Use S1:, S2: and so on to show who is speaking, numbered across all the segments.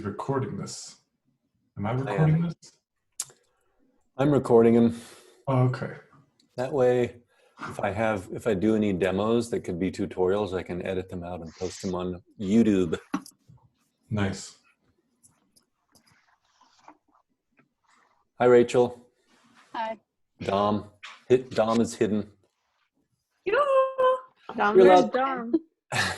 S1: recording this. Am I recording this?
S2: I'm recording them.
S1: Oh, okay.
S2: That way, if I do any demos that could be tutorials, I can edit them out and post them on YouTube.
S1: Nice.
S2: Hi, Rachel.
S3: Hi.
S2: Dom. Dom is hidden.
S3: Dom,
S2: You're
S3: where's
S2: allowed-
S3: Dom?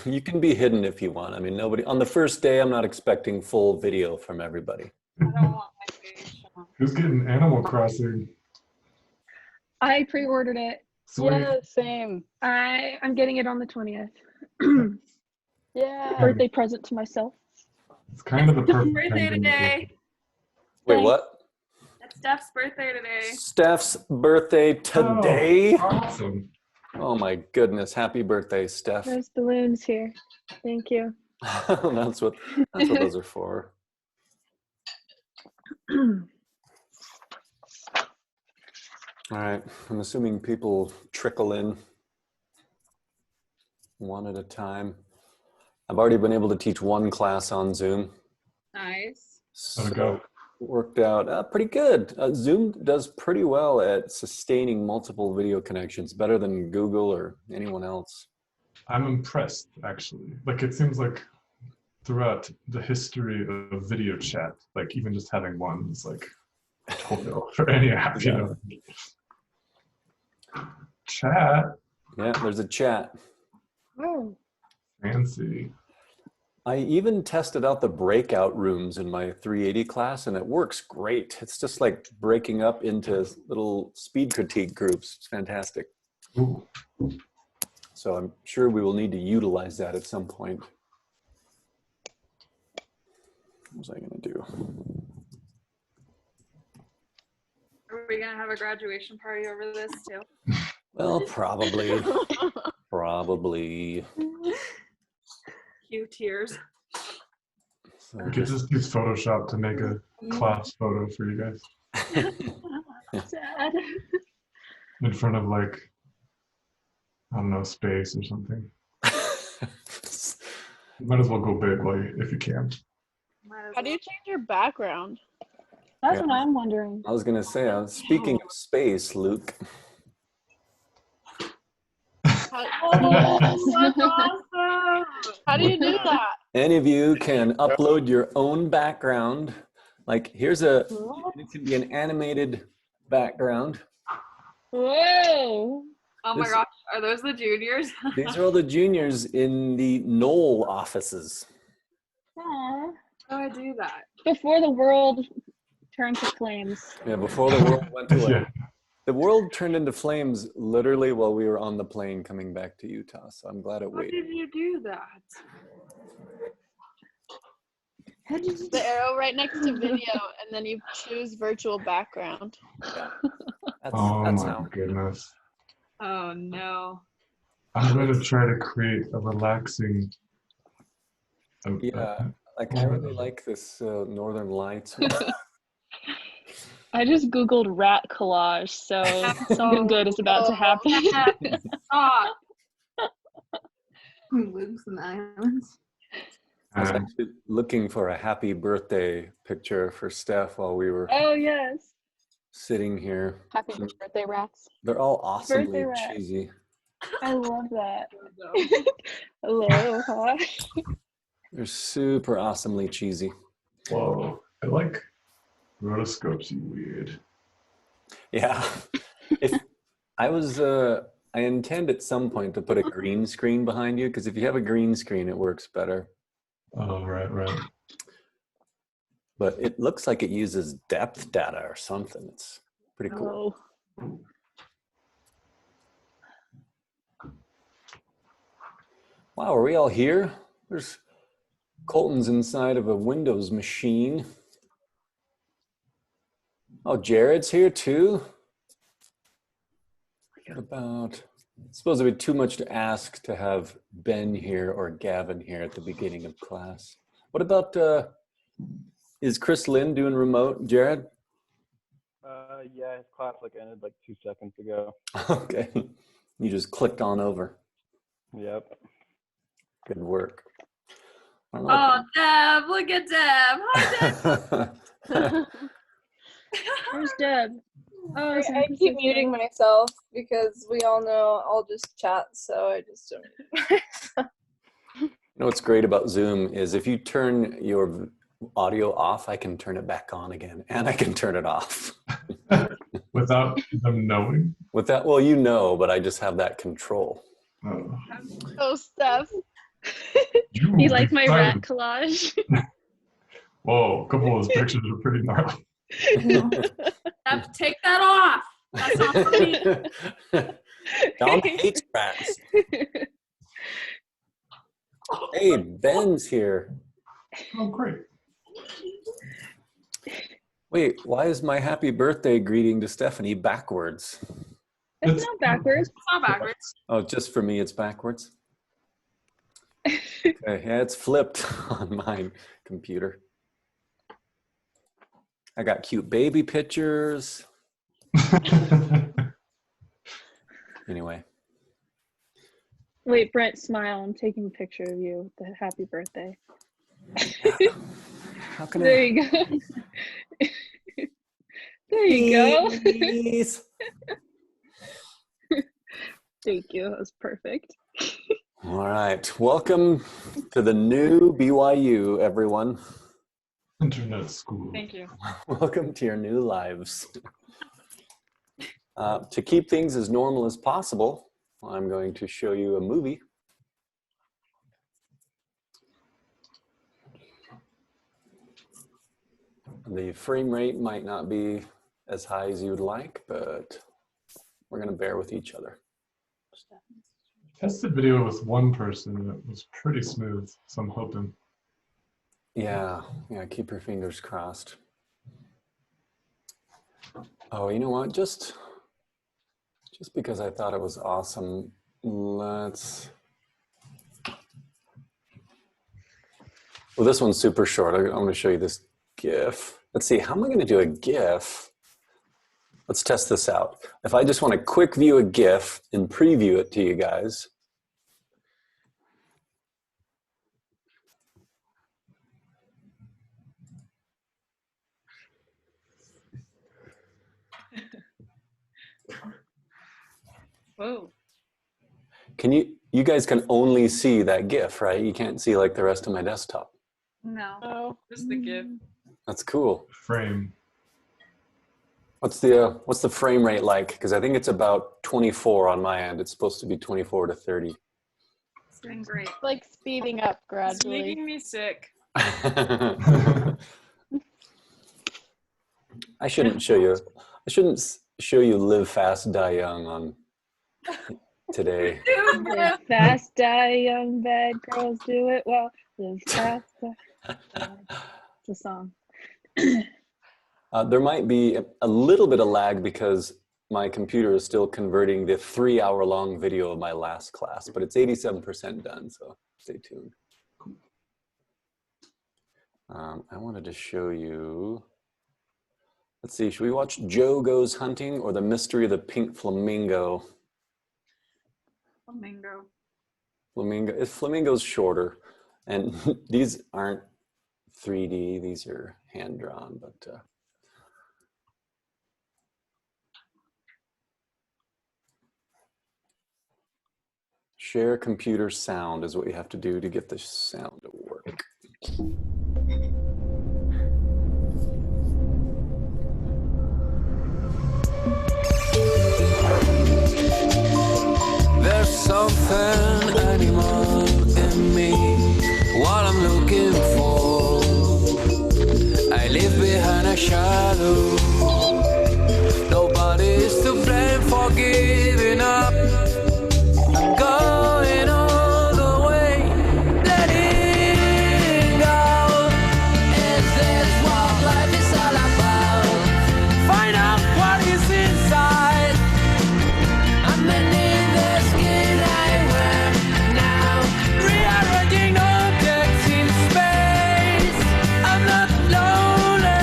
S2: You can be hidden if you want. I mean, nobody on the first day. I'm not expecting full video from everybody.
S3: I don't want my face shown.
S1: Who's getting Animal Crossing?
S3: I pre-ordered it.
S1: Sweet.
S3: Yeah, same. I'm getting it on the 20th. Yeah. Birthday present to myself.
S1: It's kind of the perfect
S4: Birthday
S1: ending.
S4: today.
S2: Wait, what?
S4: It's Steph's birthday today.
S2: Steph's birthday today.
S1: Oh, awesome.
S2: Oh my goodness! Happy birthday, Steph.
S3: There's balloons here. Thank you.
S2: that's what those are for. All right, I'm assuming people trickle in one at a time. I've already been able to teach one class on Zoom.
S4: Nice.
S1: How'd it go?
S2: Worked out pretty good. Zoom does pretty well at sustaining multiple video connections, better than Google or anyone else.
S1: I'm impressed, actually. Like, it seems like throughout the history of video chat, like even just having one is like total for any app, you know. Chat.
S2: Yeah, there's a chat.
S3: Oh.
S1: Fancy.
S2: I even tested out the breakout rooms in my 380 class, and it works great. It's just like breaking up into little speed critique groups. It's fantastic.
S1: Ooh.
S2: So I'm sure we will need to utilize that at some point. What was I going to do?
S4: Are we gonna have a graduation party over this too?
S2: Well, probably. Probably.
S4: Cue tears.
S2: So
S1: We could just use Photoshop to make a class photo for you guys
S3: Sad.
S1: in front of, like, I don't know, space or something. You might as well go big if you can.
S5: How do you change your background?
S3: That's
S2: Yeah.
S3: what I'm wondering.
S2: I was going to say, speaking of space, Luke.
S5: How,
S4: That's awesome.
S5: how do you do that?
S2: Any of you can upload your own background. Like it can be an animated background.
S3: Whoa.
S4: Oh my
S2: This-
S4: gosh, are those the juniors?
S2: These are all the juniors in the Knoll offices.
S3: Aw.
S4: How do I do that?
S3: Before the world turned to flames.
S2: Yeah, before the world went to
S1: Yeah.
S2: the world turned into flames literally while we were on the plane coming back to Utah. So I'm glad it
S4: How
S2: waited.
S4: did you do that?
S5: The arrow right next to video, and then you choose virtual background.
S2: That's
S1: Oh my
S2: how.
S1: goodness.
S4: Oh no.
S1: I'm going to try to create a relaxing.
S2: Yeah, like I really like this Northern Lights.
S3: I just Googled rat collage, so something good is about to happen.
S4: Stop. Luke's and Islands.
S2: I was actually looking for a happy birthday picture for Steph while we were
S3: Oh, yes.
S2: sitting here.
S3: Happy birthday, rats.
S2: They're all awesomely
S3: Birthday rat.
S2: cheesy.
S3: I love that. Hello. Hi.
S2: They're super awesomely cheesy.
S1: Whoa. I like rotoscopes, you weird.
S2: Yeah. If I intend at some point to put a green screen behind you, because if you have a green screen, it works better.
S1: Oh, right.
S2: But it looks like it uses depth data or something. It's pretty cool.
S3: Oh.
S2: Wow, are we all here? There's Colton's inside of a Windows machine. Oh, Jared's here too. What about, I suppose it would be too much to ask to have Ben here or Gavin here at the beginning of class. What about, is Chris Lynn doing remote, Jared?
S6: Yeah, his class ended 2 seconds ago.
S2: Okay, you just clicked on over.
S6: Yep.
S2: Good work. I don't know.
S4: Oh, Deb, look at Deb. Hi, Deb.
S3: Where's Deb? Oh, San
S5: I keep
S3: Francisco.
S5: muting myself because we all know I'll just chat, so I just don't.
S2: You know what's great about Zoom is if you turn your audio off, I can turn it back on again, and I can turn it off.
S1: Without them knowing?
S2: With that, well, you know, but I just have that control.
S1: Oh.
S5: Oh, Steph.
S3: You like my rat
S1: excited.
S3: collage?
S1: Whoa, a couple of those pictures are pretty gnarly.
S4: Deb, take that off. That's not for me.
S2: Don hates rats. Hey, Ben's here.
S1: Oh, great.
S2: Wait, why is my happy birthday greeting to Stephanie backwards?
S3: It's not backwards.
S4: It's not backwards.
S2: Oh, just for me, it's backwards? Okay, yeah, it's flipped on my computer. I got cute baby pictures. Anyway.
S3: Wait, Brent, smile. I'm taking a picture of you with the happy birthday.
S2: How can
S3: There you go. There you go.
S2: Please.
S3: Thank you. That was perfect.
S2: All right. Welcome to the new BYU, everyone.
S1: Internet school.
S4: Thank you.
S2: Welcome to your new lives. To keep things as normal as possible, I'm going to show you a movie. The frame rate might not be as high as you would like, but we're going to bear with each other.
S1: Tested video with one person and it was pretty smooth, so I'm hoping.
S2: Yeah, keep your fingers crossed. Oh, you know what? Just because I thought it was awesome, let's... Well, this one's super short. I'm going to show you this GIF. Let's see, how am I going to do a GIF? Let's test this out. If I just want to quick view a GIF and preview it to you guys.
S4: Whoa.
S2: Can you guys can only see that GIF, right? You can't see like the rest of my desktop.
S4: No.
S5: Oh.
S4: Just the gift.
S2: That's cool.
S1: Frame.
S2: What's the frame rate like? Because I think it's about 24 on my end. It's supposed to be 24 to 30.
S4: It's doing great.
S5: Like speeding up
S4: It's
S5: gradually.
S4: making me sick.
S2: I shouldn't show you. I shouldn't show you "Live Fast, Die Young" on today.
S3: Live fast, die young, bad girls do it well. Live fast, die. It's a song.
S2: There might be a little bit of lag because my computer is still converting the 3-hour-long video of my last class, but it's 87% done, so stay tuned. I wanted to show you, let's see, should we watch Joe Goes Hunting or The Mystery of the Pink Flamingo?
S4: Flamingo.
S2: Flamingo's shorter, and these aren't 3D, these are hand-drawn, but share computer sound is what you have to do to get the sound to work.
S7: There's something animal in me, what I'm looking for. I live behind a shadow. Nobody's to blame for giving up. I'm going all the way, letting go. Is this what life is all about? Find out what is inside. I'm mending the skin I wear now, rearranging objects in space. I'm not lonely.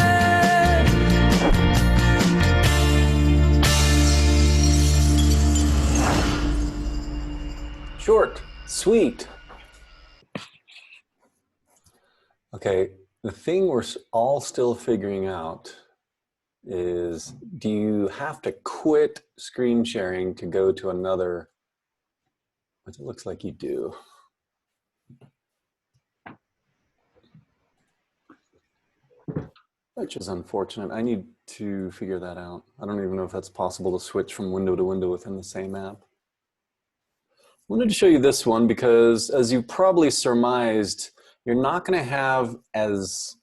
S2: Short, sweet. Okay, the thing we're all still figuring out is, do you have to quit screen sharing to go to another? Which it looks like you do. Which is unfortunate. I need to figure that out. I don't even know if that's possible to switch from window to window within the same app. I wanted to show you this one because, as you probably surmised, you're not going to have as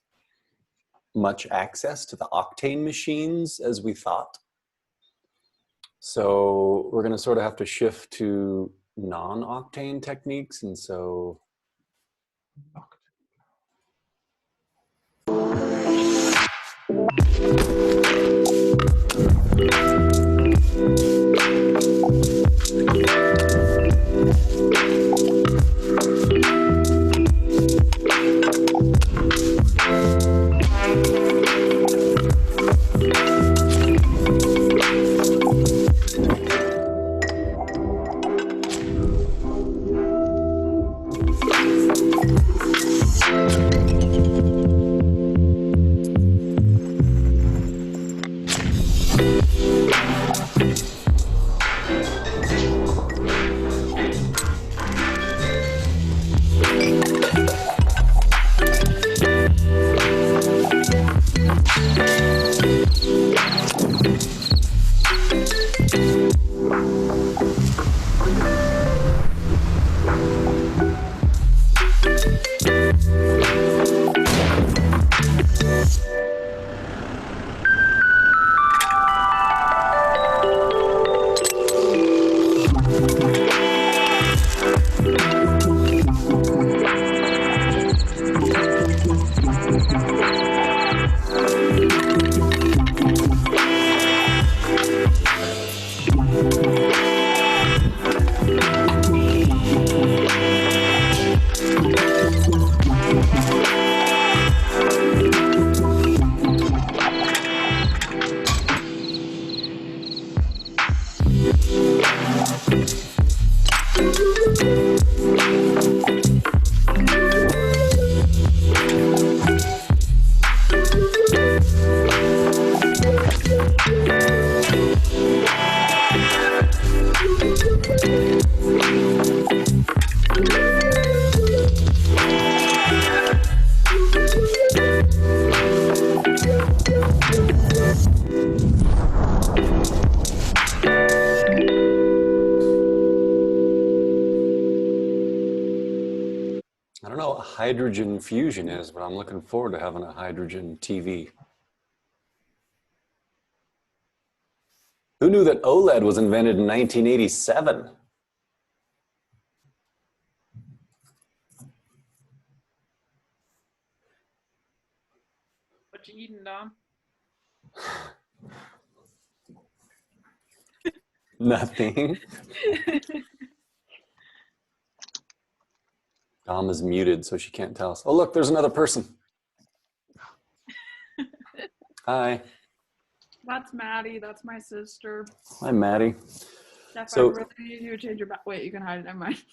S2: much access to the Octane machines as we thought. So we're going to sort of have to shift to non-Octane techniques. And so I don't know what hydrogen fusion is, but I'm looking forward to having a hydrogen TV. Who knew that OLED was invented in 1987?
S4: What you eating, Dom?
S2: Nothing. Dom is muted, so she can't tell us. Oh, look, there's another person. Hi.
S4: That's Maddie. That's my sister.
S2: Hi, Maddie.
S4: Steph,
S2: So-
S4: I really need you to change your back. Wait, you can hide it. Never mind.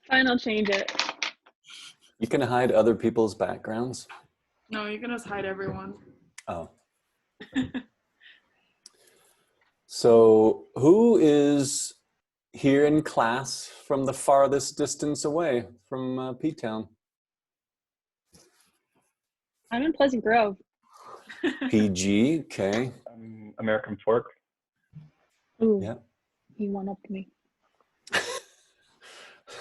S3: Fine, I'll change it.
S2: You can hide other people's backgrounds.
S4: No, you can just hide everyone.
S2: Oh. So who is here in class from the farthest distance away from P-Town?
S3: I'm in Pleasant Grove.
S2: PG, okay.
S6: American Fork.
S3: Ooh,
S2: Yeah.
S3: he one-upped me.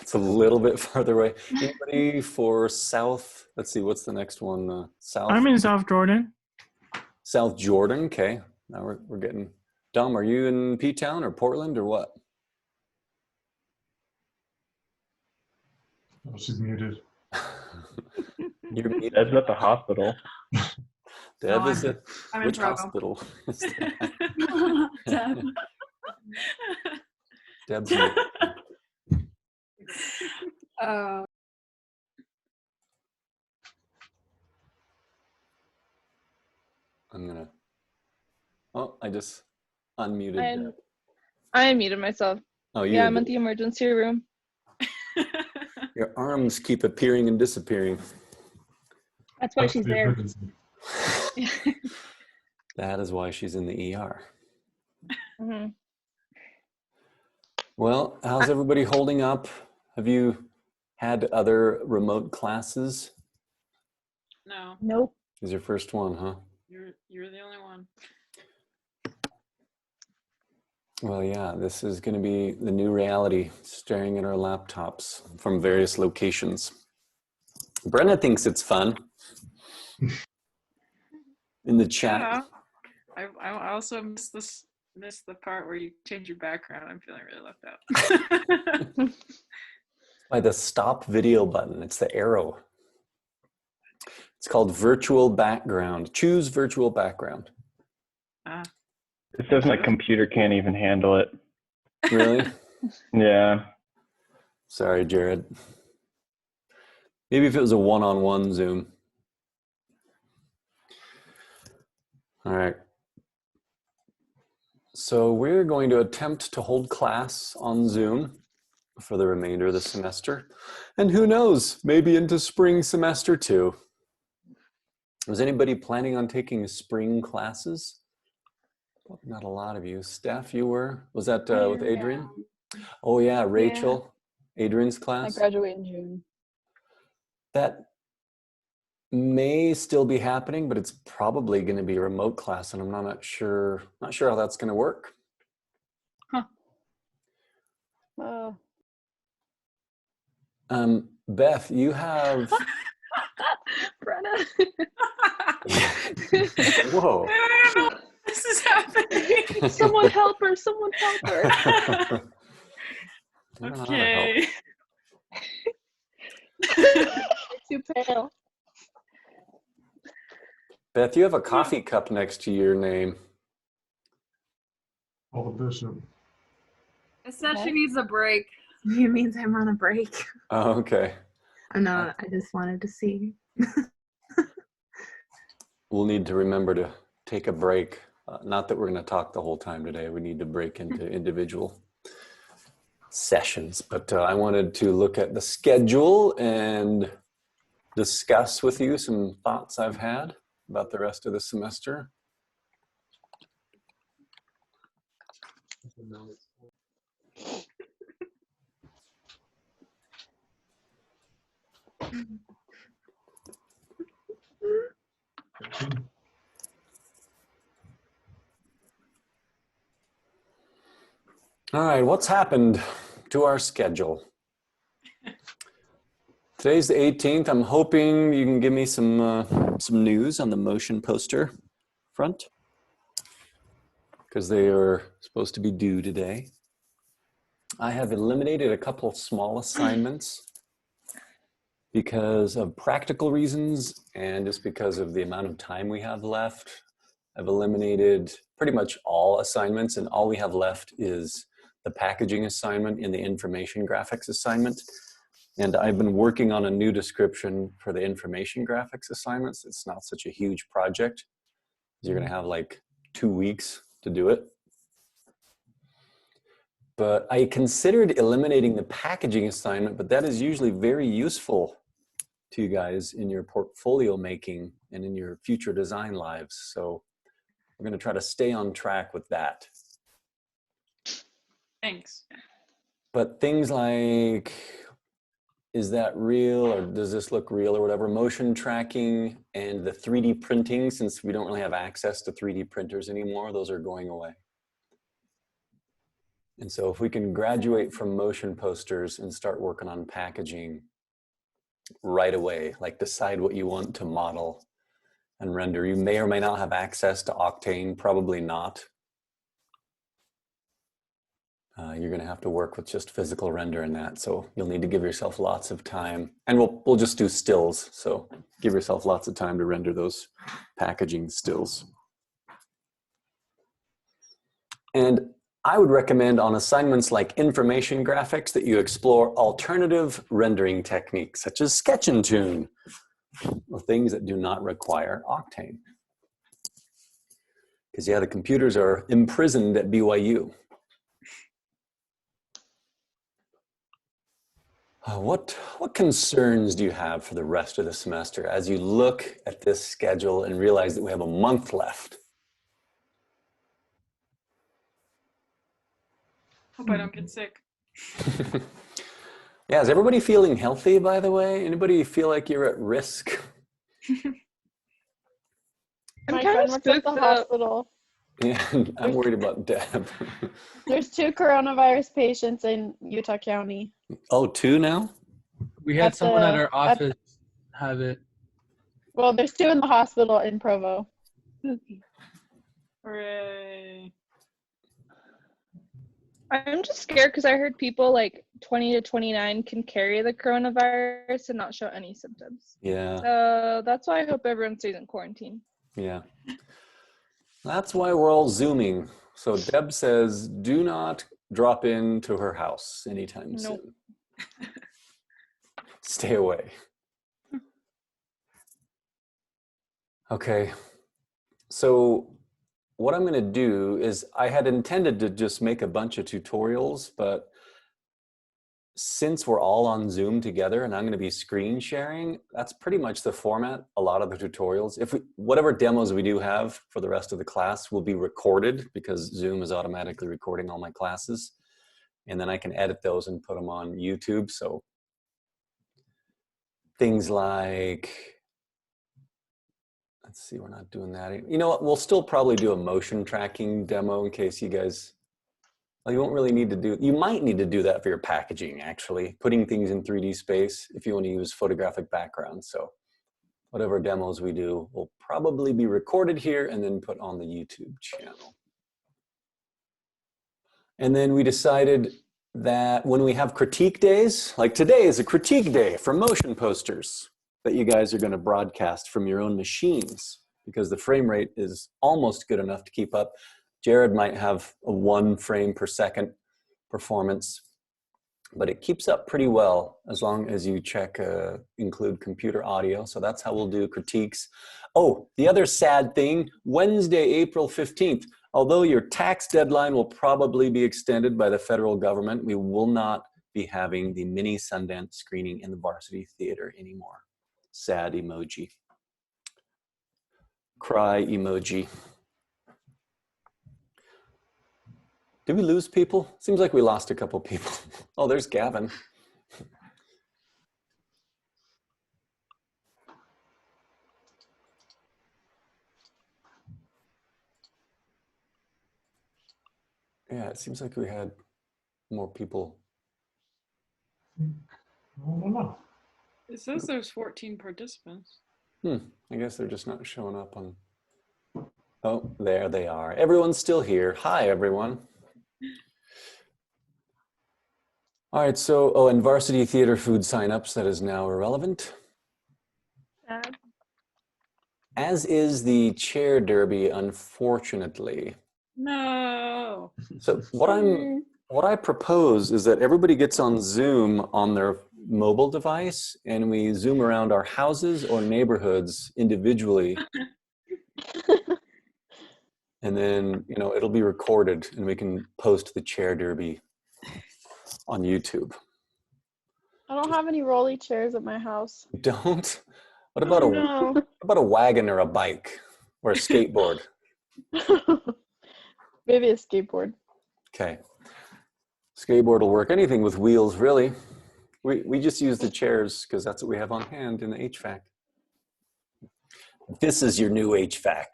S2: It's a little bit farther away. Anybody for South? Let's see, what's the next one? South.
S8: I'm in South Jordan.
S2: South Jordan, okay. Now we're getting. Dom, are you in P-Town or Portland or what?
S1: Oh, she's muted.
S2: You're muted.
S6: Ed's at the hospital.
S2: Deb
S4: No,
S2: is at
S4: I'm in
S2: which
S4: Provo.
S2: hospital?
S4: Deb.
S2: Deb's muted. I'm gonna. Oh, I just unmuted.
S5: I unmuted myself.
S2: Oh, you
S5: Yeah,
S2: did
S5: I'm at
S2: it.
S5: the emergency room.
S2: Your arms keep appearing and disappearing.
S3: That's why she's
S1: the
S3: there.
S1: emergency.
S2: That is why she's in the ER.
S5: Mhm.
S2: Well, how's everybody holding up? Have you had other remote classes?
S4: No,
S3: Nope.
S2: This is your first one, huh?
S4: you're the only one.
S2: Well, yeah, this is going to be the new reality, staring at our laptops from various locations. Brenna thinks it's fun. In the chat.
S4: Yeah. I also missed the part where you change your background. I'm feeling really left out.
S2: By the stop video button, it's the arrow. It's called virtual background. Choose virtual background.
S6: It says my computer can't even handle it.
S2: Really?
S6: Yeah.
S2: Sorry, Jared. Maybe if it was a one-on-one Zoom. All right. So we're going to attempt to hold class on Zoom for the remainder of the semester. And who knows, maybe into spring semester too. Was anybody planning on taking spring classes? Not a lot of you. Steph, you were? Was that with Adrian? Oh yeah, Rachel, Adrian's
S5: I
S2: class.
S5: graduate in June.
S2: That may still be happening, but it's probably going to be a remote class, and I'm not sure how that's going to work. Beth, you have.
S3: Brenna.
S2: Whoa.
S4: This is happening.
S3: Someone help her. Someone help her.
S2: I don't know how to help.
S4: Okay.
S5: Too pale.
S2: Beth, you have a coffee cup next to your name.
S1: Oh, the bishop.
S4: It says she needs a break.
S8: It means I'm on a break.
S2: Oh, okay.
S8: I'm not. I just wanted to see.
S2: We'll need to remember to take a break. Not that we're going to talk the whole time today. We need to break into individual sessions. But I wanted to look at the schedule and discuss with you some thoughts I've had about the rest of the semester. All right, what's happened to our schedule? Today's the 18th. I'm hoping you can give me some news on the motion poster front, because they are supposed to be due today. I have eliminated a couple of small assignments because of practical reasons and just because of the amount of time we have left. I've eliminated pretty much all assignments, and all we have left is the packaging assignment and the information graphics assignment. And I've been working on a new description for the information graphics assignments. It's not such a huge project. You're gonna have like 2 weeks to do it. But I considered eliminating the packaging assignment, but that is usually very useful to you guys in your portfolio making and in your future design lives. So we're gonna try to stay on track with that.
S4: Thanks.
S2: But things like, is that real or does this look real or whatever, motion tracking and the 3D printing, since we don't really have access to 3D printers anymore, those are going away. And so if we can graduate from motion posters and start working on packaging right away, like decide what you want to model and render. You may or may not have access to Octane, probably not. You're going to have to work with just physical render in that, so you'll need to give yourself lots of time. And we'll just do stills, so give yourself lots of time to render those packaging stills. And I would recommend on assignments like information graphics that you explore alternative rendering techniques such as Sketch and Tune, or things that do not require Octane. Because yeah, the computers are imprisoned at BYU. What concerns do you have for the rest of the semester as you look at this schedule and realize that we have a month left?
S4: Hope I don't get sick.
S2: Yeah, is everybody feeling healthy, by the way? Anybody feel like you're at risk?
S5: My
S3: kinda
S5: friend works at the
S3: spooked up.
S5: hospital.
S2: Yeah, I'm worried about Deb.
S5: There's 2 coronavirus patients in Utah County.
S2: Oh, 2 now?
S9: We had
S5: At
S9: someone at
S5: the-
S9: our office have it.
S5: Well, there's 2 in the hospital in Provo.
S4: Hooray.
S3: I'm just scared because I heard people like 20 to 29 can carry the coronavirus and not show any symptoms.
S2: Yeah,
S3: So that's why I hope everyone stays in quarantine.
S2: yeah. That's why we're all Zooming. So Deb says, do not drop into her house anytime
S3: Nope.
S2: soon. Stay away. Okay, so what I'm going to do is I had intended to just make a bunch of tutorials, but since we're all on Zoom together and I'm going to be screen sharing, that's pretty much the format. A lot of the tutorials, whatever demos we do have for the rest of the class will be recorded because Zoom is automatically recording all my classes. And then I can edit those and put them on YouTube. So things like, let's see, we're not doing that. You know what, we'll still probably do a motion tracking demo in case you guys, well, you won't really need to do, you might need to do that for your packaging actually, putting things in 3D space if you want to use photographic backgrounds. So whatever demos we do will probably be recorded here and then put on the YouTube channel. And then we decided that when we have critique days, like today is a critique day for motion posters that you guys are going to broadcast from your own machines because the frame rate is almost good enough to keep up. Jared might have a 1 frame per second performance, but it keeps up pretty well as long as you check include computer audio. So that's how we'll do critiques. Oh, the other sad thing, Wednesday, April 15th, although your tax deadline will probably be extended by the federal government, we will not be having the mini Sundance screening in the Varsity Theater anymore. Sad emoji. Cry emoji. Did we lose people? Seems like we lost a couple people. Oh, there's Gavin. Yeah, it seems like we had more people.
S1: I don't know.
S4: It says there's 14 participants.
S2: I guess they're just not showing up on. Oh, there they are. Everyone's still here. Hi, everyone. All right, so, oh, and Varsity Theater food signups, that is now irrelevant. As is the chair derby, unfortunately.
S4: No.
S2: So what I propose is that everybody gets on Zoom on their mobile device and we Zoom around our houses or neighborhoods individually. And then, you know, it'll be recorded and we can post the chair derby on YouTube.
S5: I don't have any rolly chairs at my house.
S2: You don't? What about
S3: No.
S2: what about a wagon or a bike or a skateboard?
S5: Maybe a skateboard.
S2: Okay. Skateboard will work. Anything with wheels, really. We just use the chairs because that's what we have on hand in the HVAC. This is your new HVAC.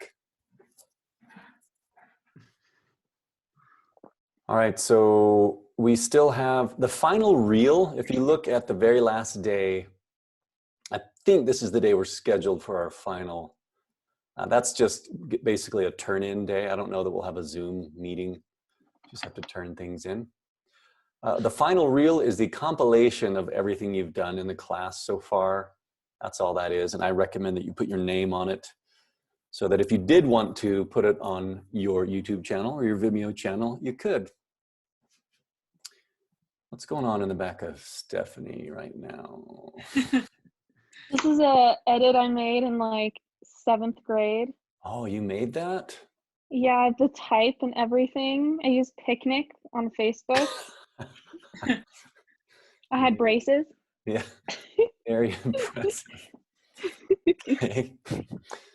S2: All right, so we still have the final reel. If you look at the very last day, I think this is the day we're scheduled for our final. That's just basically a turn-in day. I don't know that we'll have a Zoom meeting. Just have to turn things in. The final reel is the compilation of everything you've done in the class so far. That's all that is. And I recommend that you put your name on it so that if you did want to put it on your YouTube channel or your Vimeo channel, you could. What's going on in the back of Stephanie right now?
S3: This is a edit I made in like 7th grade.
S2: Oh, you made that?
S3: Yeah, the type and everything. I used Picnic on Facebook. I had braces.
S2: Yeah, very impressive. Okay.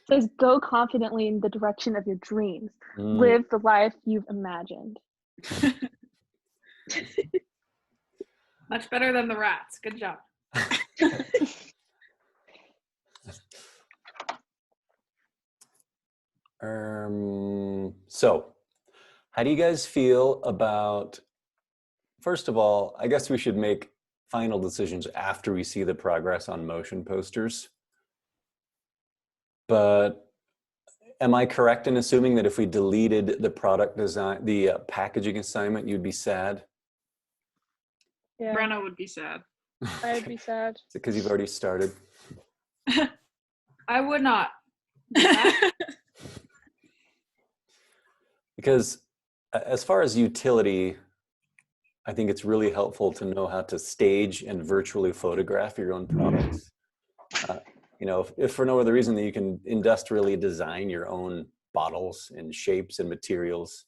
S3: Says go confidently in the direction of your dreams.
S2: Mm.
S3: Live the life you've imagined.
S4: Much better than the rats. Good job.
S2: So, how do you guys feel about, first of all, I guess we should make final decisions after we see the progress on motion posters. But am I correct in assuming that if we deleted the product design, the packaging assignment, you'd be sad?
S3: Yeah,
S4: Brenna would be sad.
S3: I'd be sad.
S2: Is it because you've already started?
S4: I would not.
S2: Because as far as utility, I think it's really helpful to know how to stage and virtually photograph your own products. You know, if for no other reason that you can industrially design your own bottles and shapes and materials.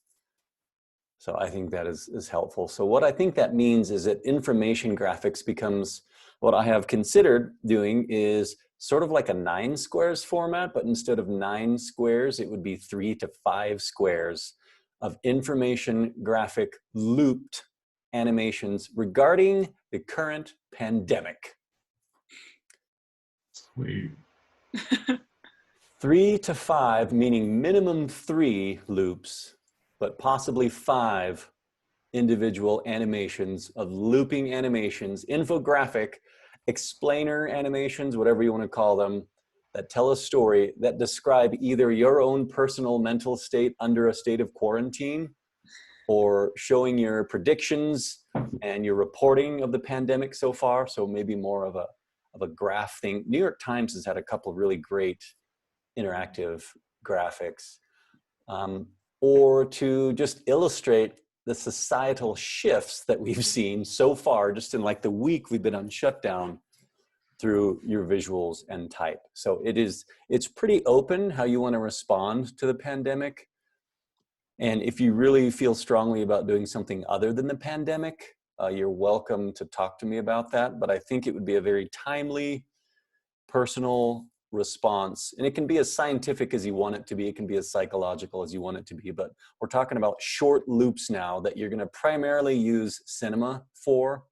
S2: So I think that is helpful. So what I think that means is that information graphics becomes, what I have considered doing is sort of like a 9 squares format, but instead of 9 squares, it would be 3 to 5 squares of information graphic looped animations regarding the current pandemic.
S1: Sweet.
S2: 3 to 5, meaning minimum 3 loops, but possibly 5 individual animations of looping animations, infographic, explainer animations, whatever you want to call them, that tell a story that describe either your own personal mental state under a state of quarantine, or showing your predictions and your reporting of the pandemic so far. So maybe more of a graph thing. New York Times has had a couple of really great interactive graphics. Or to just illustrate the societal shifts that we've seen so far, just in like the week we've been on shutdown, through your visuals and type. So it's pretty open how you want to respond to the pandemic. And if you really feel strongly about doing something other than the pandemic, you're welcome to talk to me about that. But I think it would be a very timely, personal response. And it can be as scientific as you want it to be. It can be as psychological as you want it to be. But we're talking about short loops now that you're going to primarily use cinema for.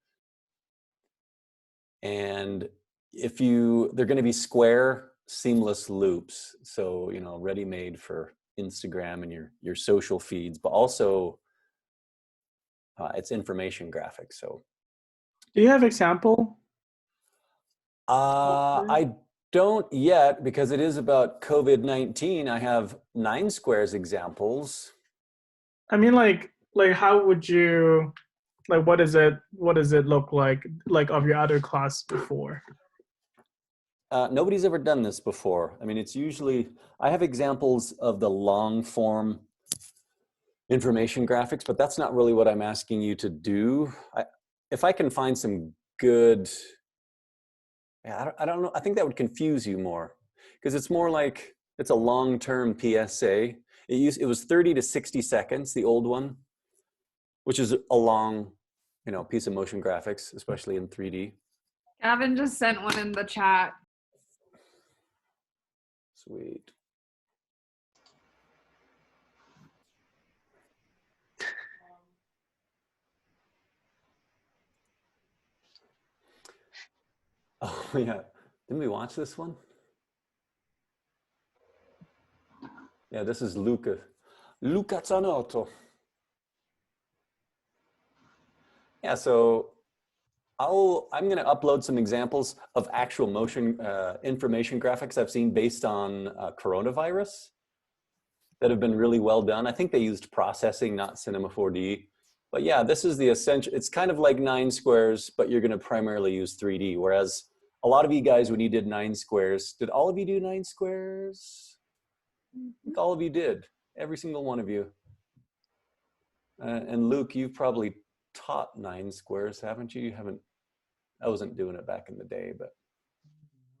S2: And they're going to be square, seamless loops. So, you know, ready-made for Instagram and your social feeds, but also it's information graphics. So,
S10: do you have example?
S2: I don't yet, because it is about COVID-19. I have 9 squares examples.
S10: I mean, like how would you, like, what does it look like of your other class before?
S2: Nobody's ever done this before. I mean, it's usually, I have examples of the long form information graphics, but that's not really what I'm asking you to do. If I can find some good, I don't know, I think that would confuse you more, because it's more like, it's a long-term PSA. It was 30 to 60 seconds, the old one, which is a long, you know, piece of motion graphics, especially in 3D.
S11: Gavin just sent one in the chat.
S2: Sweet. Oh yeah, didn't we watch this one? Yeah, this is Luca Zanotto. Yeah, so I'm going to upload some examples of actual motion information graphics I've seen based on coronavirus that have been really well done. I think they used processing, not Cinema 4D. But yeah, this is the essential. It's kind of like 9 squares, but you're going to primarily use 3D. Whereas a lot of you guys, when you did 9 squares, did all of you do 9 squares? I think all of you did. Every single one of you. And Luke, you've probably taught 9 squares, haven't you? You haven't. I wasn't doing it back in the day, but.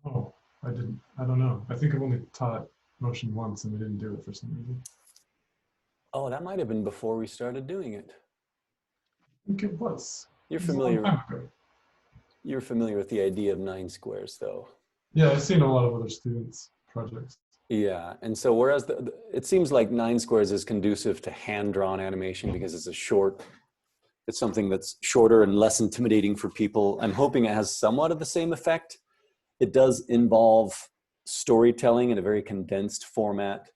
S1: Oh, I didn't. I don't know. I think I've only taught motion once, and we didn't do it for some reason.
S2: Oh, that might have been before we started doing it.
S1: I think it was.
S2: You're
S1: It was a long
S2: familiar.
S1: time ago.
S2: you're familiar with the idea of 9 squares, though.
S1: Yeah, I've seen a lot of other students' projects.
S2: Yeah, and so whereas it seems like 9 squares is conducive to hand-drawn animation because it's something that's shorter and less intimidating for people. I'm hoping it has somewhat of the same effect. It does involve storytelling in a very condensed format,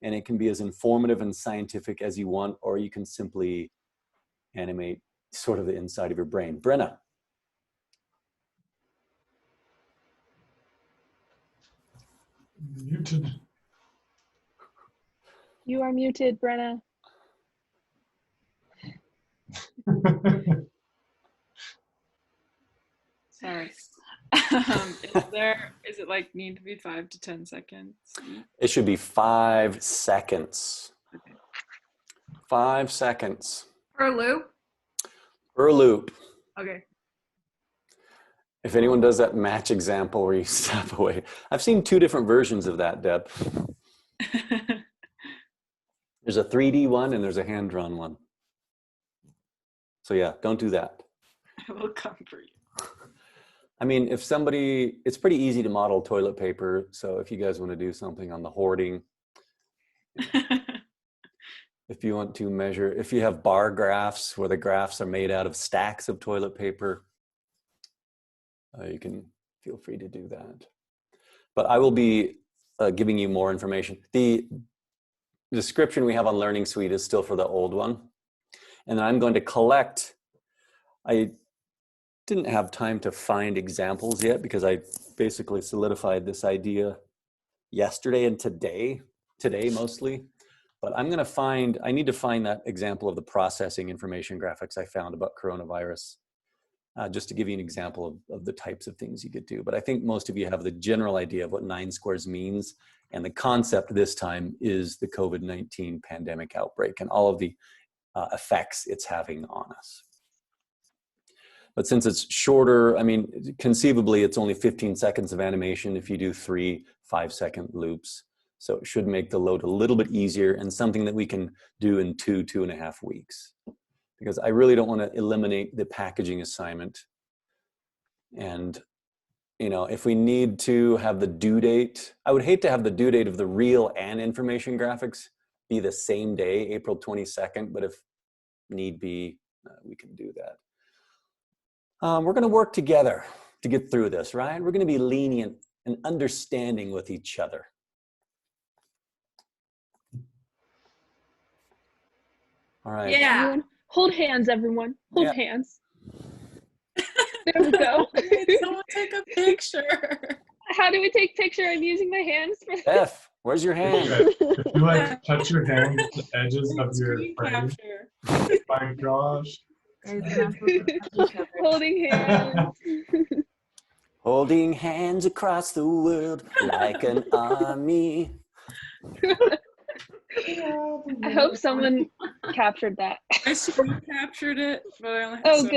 S2: and it can be as informative and scientific as you want, or you can simply animate sort of the inside of your brain. Brenna.
S1: Muted.
S3: You are muted, Brenna.
S4: Sorry. Is it like need to be 5 to 10 seconds?
S2: It should be 5 seconds.
S4: Okay.
S2: 5 seconds.
S11: Per loop?
S2: Per loop.
S11: Okay.
S2: If anyone does that match example where you step away. I've seen 2 different versions of that, Deb. There's a 3D one and there's a hand-drawn one. So yeah, don't do that.
S4: I will come for you.
S2: I mean, if somebody, it's pretty easy to model toilet paper. So if you guys want to do something on the hoarding, if you want to measure, if you have bar graphs where the graphs are made out of stacks of toilet paper, you can feel free to do that. But I will be giving you more information. The description we have on Learning Suite is still for the old one. And I'm going to collect, I didn't have time to find examples yet because I basically solidified this idea yesterday and today mostly. But I'm going to find, I need to find that example of the processing information graphics I found about coronavirus, just to give you an example of the types of things you could do. But I think most of you have the general idea of what 9 squares means. And the concept this time is the COVID-19 pandemic outbreak and all of the effects it's having on us. But since it's shorter, I mean, conceivably it's only 15 seconds of animation if you do 3 5-second loops. So it should make the load a little bit easier and something that we can do in 2.5 weeks. Because I really don't want to eliminate the packaging assignment. And, you know, if we need to have the due date, I would hate to have the due date of the real and information graphics be the same day, April 22nd, but if need be, we can do that. We're going to work together to get through this, right? We're going to be lenient and understanding with each other. All right.
S11: Yeah.
S3: Everyone, hold hands, everyone. Hold
S2: Yeah.
S3: hands. There we go.
S4: Someone take a picture.
S3: How do we take picture? I'm using my hands for this.
S2: F, where's your hand?
S1: Okay. If you like touch your hand with the edges of your
S4: Screen
S1: frame,
S4: capture.
S1: my gosh.
S8: Guys, you're not supposed to touch each other.
S3: Holding hands.
S2: Holding hands across the world like an army.
S3: I hope someone captured that.
S4: I screen captured it, but I only have
S3: Oh,
S4: some.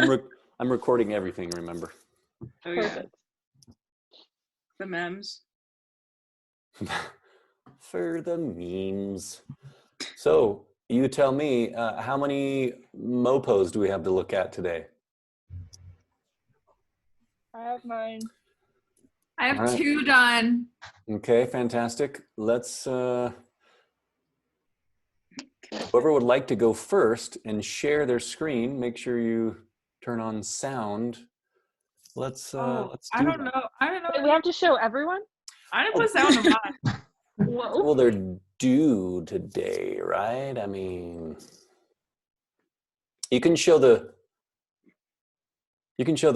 S3: good.
S2: I'm recording everything, remember?
S4: Oh, yeah.
S3: Perfect.
S4: The memes.
S2: For the memes. So you tell me, how many MOPOs do we have to look at today?
S5: I have mine.
S11: I have
S2: All right.
S11: 2 done.
S2: Okay, fantastic. Let's, whoever would like to go first and share their screen, make sure you turn on sound. Let's do
S4: I don't know.
S3: Wait, we have to show everyone?
S4: I didn't put sound on mine.
S3: Whoa.
S2: Well, they're due today, right? I mean, you can show the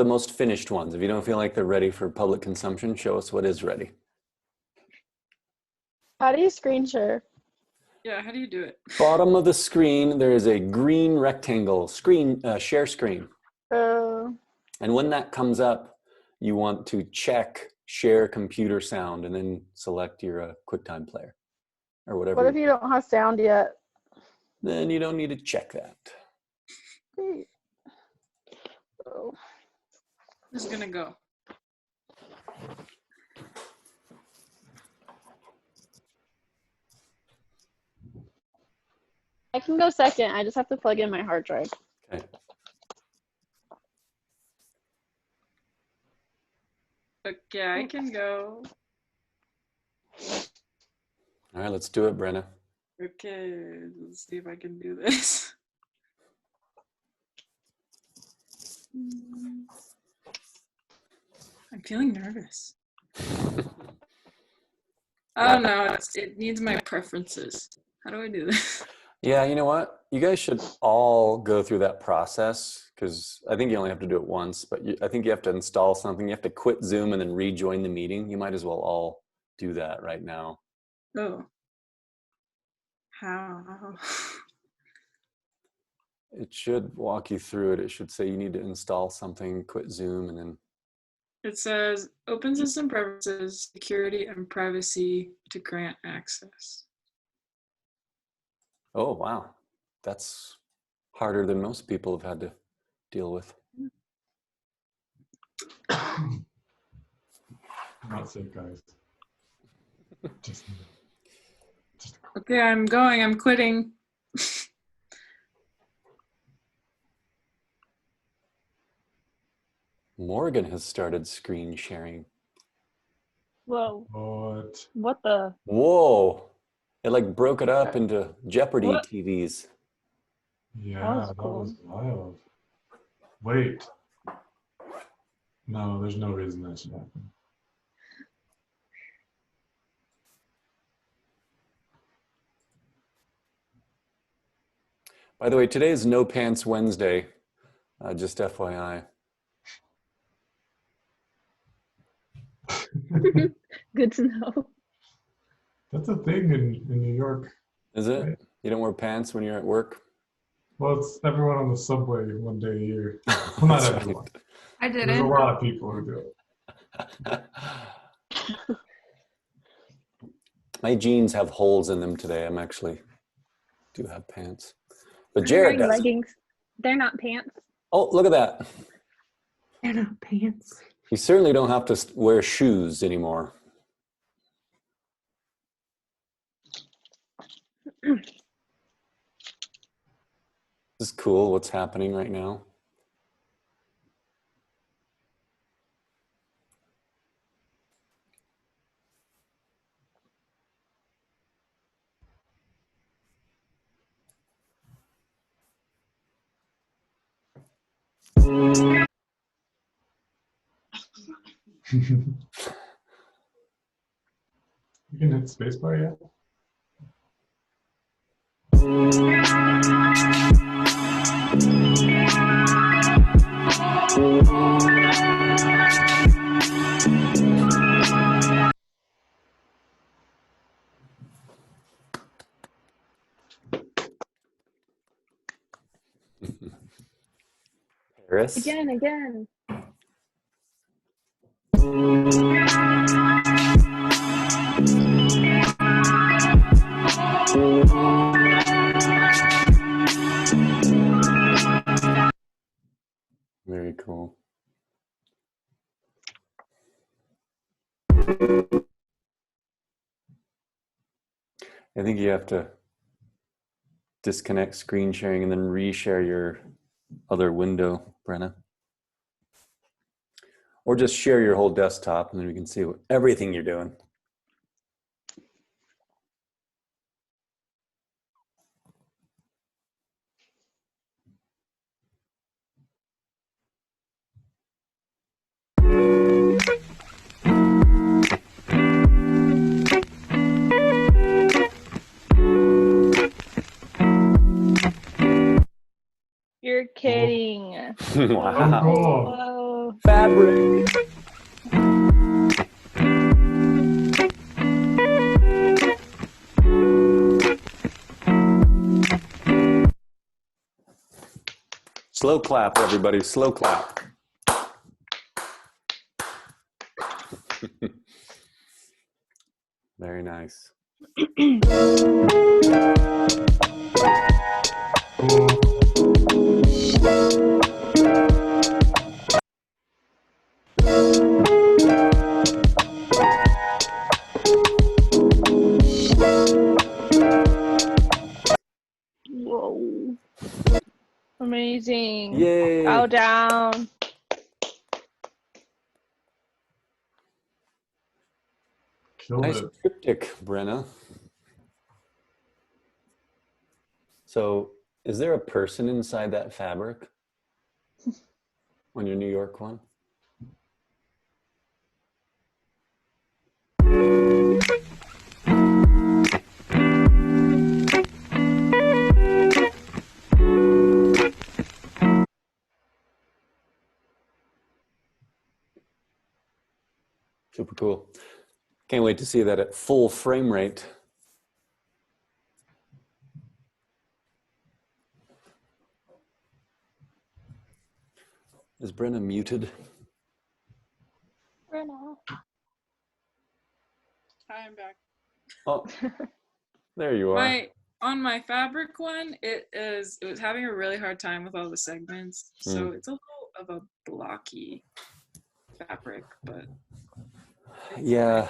S2: most finished ones. If you don't feel like they're ready for public consumption, show us what is ready.
S5: How do you screen share?
S4: Yeah, how do you do it?
S2: Bottom of the screen, there is a green rectangle, share screen. And when that comes up, you want to check share computer sound and then select your QuickTime player or whatever.
S5: What if you don't have sound yet?
S2: Then you don't need to check that.
S5: Great. Oh.
S4: Who's gonna go?
S5: I can go second. I just have to plug in my hard drive.
S2: Okay.
S4: Okay, I can go.
S2: All right, let's do it, Brenna.
S4: Okay, let's see if I can do this. I'm feeling nervous. Oh no, it needs my preferences. How do I do this?
S2: Yeah, you know what? You guys should all go through that process because I think you only have to do it once, but I think you have to install something. You have to quit Zoom and then rejoin the meeting. You might as well all do that right now.
S4: Oh. How?
S2: It should walk you through it. It should say you need to install something, quit Zoom, and then.
S4: It says open system preferences, security and privacy to grant access.
S2: Oh, wow. That's harder than most people have had to deal with.
S1: Not safe, guys. Just
S4: Okay, I'm going. I'm quitting.
S2: Morgan has started screen sharing.
S3: Whoa.
S1: what?
S3: What the?
S2: Whoa. It like broke it up into Jeopardy
S3: What?
S2: TVs.
S1: Yeah,
S3: That was
S1: that was wild. Wait. No, there's no reason that should happen.
S2: By the way, today is No Pants Wednesday, just FYI.
S3: Good to know.
S1: That's a thing in New York.
S2: Is it?
S1: Right.
S2: You don't wear pants when you're at work?
S1: Well, it's everyone on the subway one day a year. Well, not
S2: That's
S1: everyone.
S11: I
S1: There's a
S11: didn't.
S1: lot of people who do it.
S2: My jeans have holes in them today. I'm actually do have pants. But
S3: I'm
S2: Jared
S3: wearing
S2: does.
S3: leggings. They're not pants.
S2: Oh, look at that.
S8: They're not pants.
S2: You certainly don't have to wear shoes anymore. This is cool what's happening right now.
S1: You can hit spacebar yet?
S2: Paris.
S3: Again.
S2: Very cool. I think you have to disconnect screen sharing and then reshare your other window, Brenna. Or just share your whole desktop and then we can see everything you're doing.
S3: You're kidding.
S2: Wow.
S1: Cool.
S3: Whoa.
S2: Fabric. Slow clap, everybody. Slow clap. Very nice.
S3: Whoa. Amazing.
S2: Yay.
S3: Bow down.
S1: Killed
S2: Nice
S1: it.
S2: triptych, Brenna. So, is there a person inside that fabric on your New York one? Super cool. Can't wait to see that at full frame rate. Is Brenna muted?
S5: Brenna.
S4: Hi, I'm back.
S2: Oh, there you are.
S4: On my fabric one, it was having a really hard time with all the segments, so it's a little of a blocky fabric, but
S2: Yeah,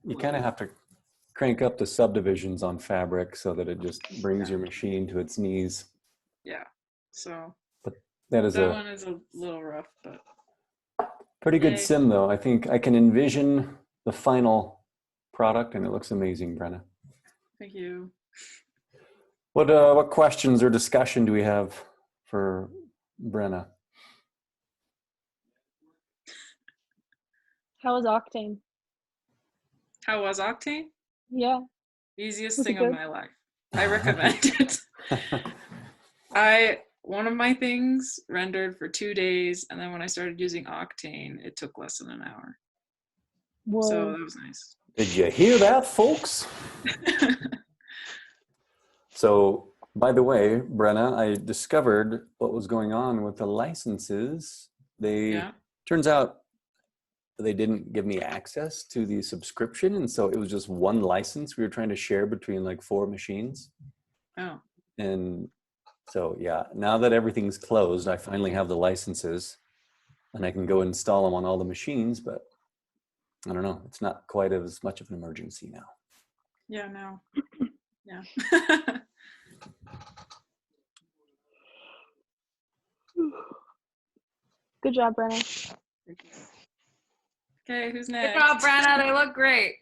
S2: you kind of have to crank up the subdivisions on fabric so that it just brings your machine to its knees.
S4: yeah. So
S2: That is
S4: that one is a little rough, but
S2: pretty good
S4: yay.
S2: sim though. I think I can envision the final product and it looks amazing, Brenna.
S4: Thank you.
S2: What questions or discussion do we have for Brenna?
S3: How was Octane?
S4: How was Octane?
S3: Yeah.
S4: Easiest
S3: Was it
S4: thing of
S3: good?
S4: my life. I recommend it. One of my things rendered for 2 days, and then when I started using Octane, it took less than an hour.
S3: Whoa.
S4: So that was nice.
S2: Did you hear that, folks? So, by the way, Brenna, I discovered what was going on with the licenses. Turns out they didn't give me access to the subscription, and so it was just one license we were trying to share between like 4 machines.
S4: Oh.
S2: And so, yeah, now that everything's closed, I finally have the licenses and I can go install them on all the machines, but I don't know, it's not quite as much of an emergency now.
S4: Yeah, no. Yeah.
S3: Good job, Brenna.
S4: Okay, who's
S11: Good
S4: next?
S11: job, Brenna. They look great.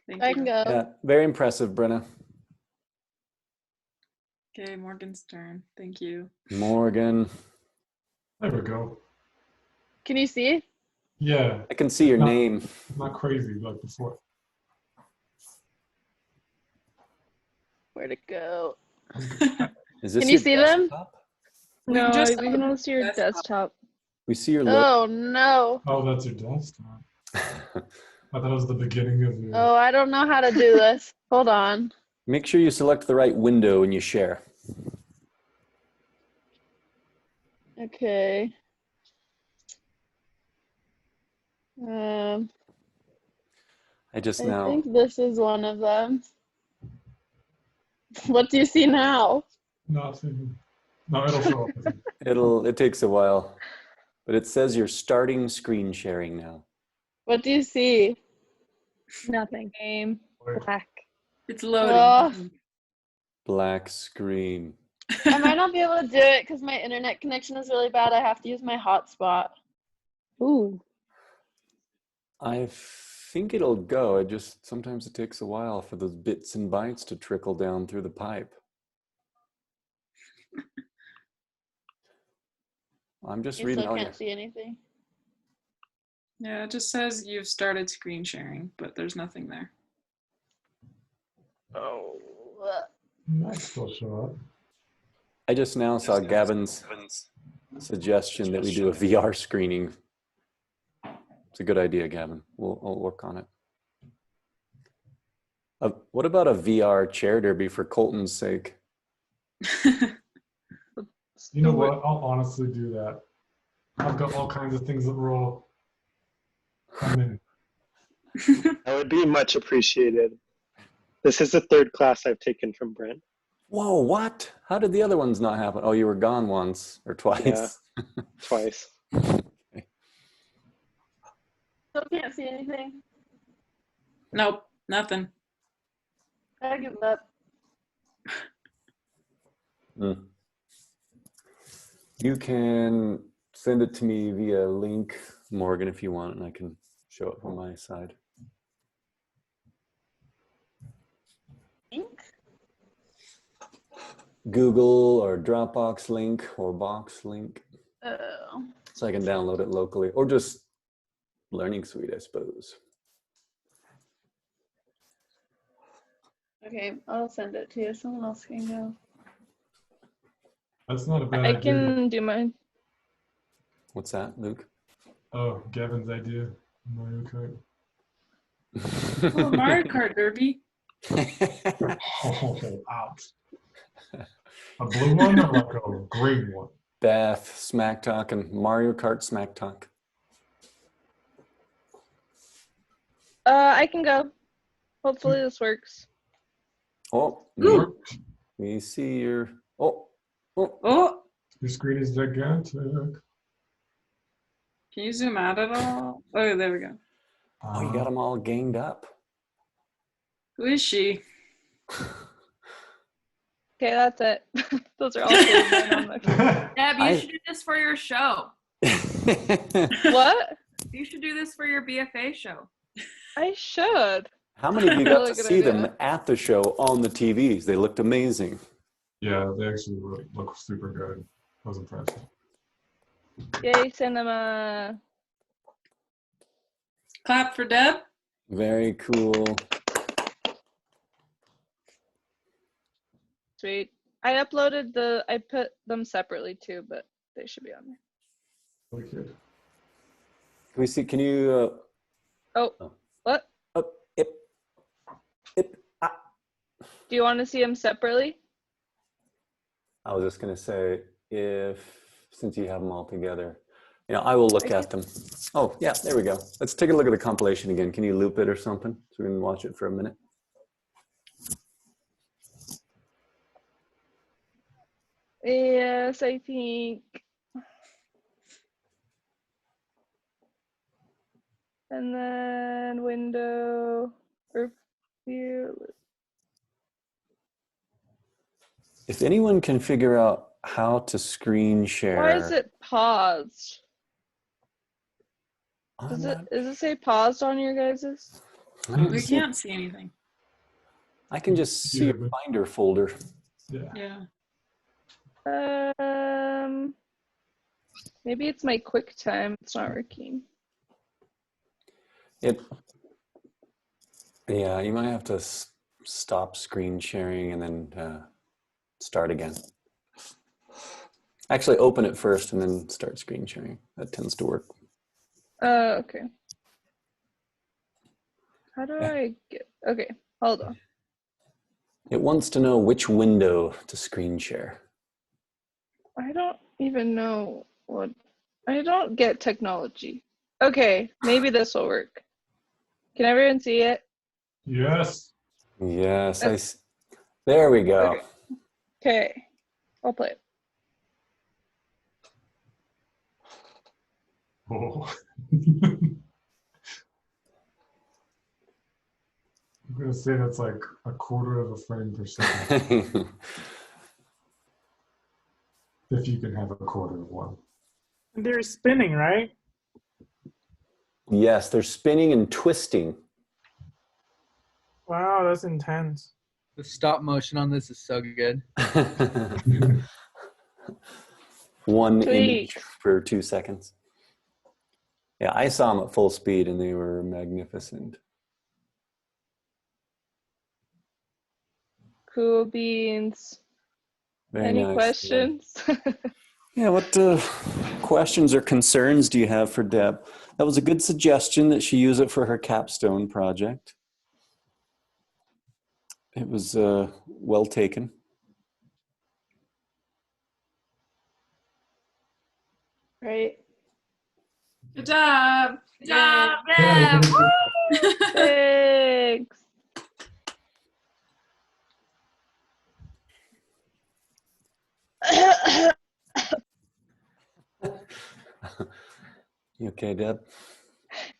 S4: Thank
S5: I
S4: you.
S5: can go.
S2: Yeah, very impressive, Brenna.
S4: Okay, Morgan's turn. Thank you.
S2: Morgan.
S1: There we go.
S5: Can you see?
S1: Yeah.
S2: I can see your name.
S1: Not crazy like before.
S5: Where'd it go?
S2: Is this
S5: Can you
S2: your
S5: see them?
S2: desktop?
S3: No,
S4: just
S3: we can only see your desktop.
S2: We see your logo.
S5: Oh no.
S1: Oh, that's your desktop. I thought it was the beginning of your.
S5: Oh, I don't know how to do this. Hold on.
S2: Make sure you select the right window when you share.
S5: Okay.
S2: I just
S5: I
S2: now.
S5: think this is one of them. What do you see now?
S1: Nothing. No, it'll show up. I think.
S2: It takes a while, but it says you're starting screen sharing now.
S5: What do you see?
S3: Nothing. Game. Black.
S4: It's loading.
S5: Oh,
S2: Black screen.
S5: I might not be able to do it because my internet connection is really bad. I have to use my hotspot.
S3: Ooh.
S2: I think it'll go. Sometimes it takes a while for those bits and bytes to trickle down through the pipe. I'm just
S5: You
S2: reading
S5: still
S2: all your.
S5: can't see anything.
S4: Yeah, it just says you've started screen sharing, but there's nothing there.
S5: Oh.
S1: Might still show up.
S2: I just now saw Gavin's suggestion that we do a VR screening. It's a good idea, Gavin. We'll work on it. What about a VR chair derby for Colton's sake?
S1: You know what? I'll honestly do that. I've got all kinds of things that roll. Come in.
S12: That would be much appreciated. This is the 3rd class I've taken from Brent.
S2: Whoa, what? How did the other ones not happen? Oh, you were gone once or twice.
S12: Yeah, twice.
S5: Still can't see anything.
S4: Nope, nothing.
S5: I give up.
S2: You can send it to me via link, Morgan, if you want, and I can show it from my side. Google or Dropbox link or Box link,
S5: Oh.
S2: so I can download it locally, or just Learning Suite, I suppose.
S5: Okay, I'll send it to you. Someone else can go.
S1: That's not a bad
S3: I
S1: idea.
S3: can do mine.
S2: What's that, Luke?
S1: Oh, Gavin's idea. Mario Kart.
S4: Oh, Mario Kart Derby.
S1: Oh, ouch. A blue one or like a green one?
S2: Beth, Smack Talk, and Mario Kart Smack Talk.
S3: I can go. Hopefully this works.
S2: Oh,
S4: Ooh.
S2: we see your.
S4: Oh,
S1: Your screen is gigantic.
S4: can you zoom out at all? Oh, there we go.
S2: Oh, you got them all ganged up.
S4: Who is she?
S3: Okay, that's it. Those are all saved right on my phone.
S11: Deb, you should do this for your show.
S3: What?
S11: You should do this for your BFA show.
S3: I should.
S2: How many of you got
S3: Really
S2: to
S3: good
S2: see them
S3: idea.
S2: at the show on the TVs? They looked amazing.
S1: Yeah, they actually look super good. I was impressed.
S3: Yay, cinema.
S4: Clap for Deb.
S2: Very cool.
S3: Sweet. I put them separately too, but they should be on there.
S1: Really good.
S2: Can we see? Can you?
S3: Oh, what?
S2: Oh,
S3: Do you want to see them separately?
S2: I was just gonna say, since you have them all together, I will look at them. Oh yeah, there we go. Let's take a look at the compilation again. Can you loop it or something so we can watch it for a minute?
S3: Yes, I think. And then window or view.
S2: If anyone can figure out how to screen share.
S3: Why is it paused? Does it say paused on your guys's?
S4: We can't see anything.
S2: I can just see your Finder folder.
S1: Yeah.
S3: Maybe it's my QuickTime. It's not working.
S2: Yeah, you might have to stop screen sharing and then start again. Actually, open it first and then start screen sharing. That tends to work.
S3: Okay. How do I get? Okay, hold on.
S2: It wants to know which window to screen share.
S3: I don't even know what. I don't get technology. Okay, maybe this will work. Can everyone see it?
S1: Yes.
S2: Yes, there we go.
S3: Okay, I'll play it.
S1: Oh. I'm gonna say that's like a quarter of a frame per second. If you can have a quarter of one.
S10: They're spinning, right?
S2: Yes, they're spinning and twisting.
S10: Wow, that's intense.
S9: The stop motion on this is so good.
S2: One
S3: Sweet.
S2: image for 2 seconds. Yeah, I saw them at full speed and they were magnificent.
S3: Cool beans.
S2: Very
S3: Any
S2: nice.
S3: questions?
S2: Yeah, what questions or concerns do you have for Deb? That was a good suggestion that she use it for her capstone project. It was well taken.
S3: Right.
S4: Good job.
S11: Good job,
S1: Yeah.
S11: Deb. Woo!
S3: Thanks.
S2: You okay, Deb?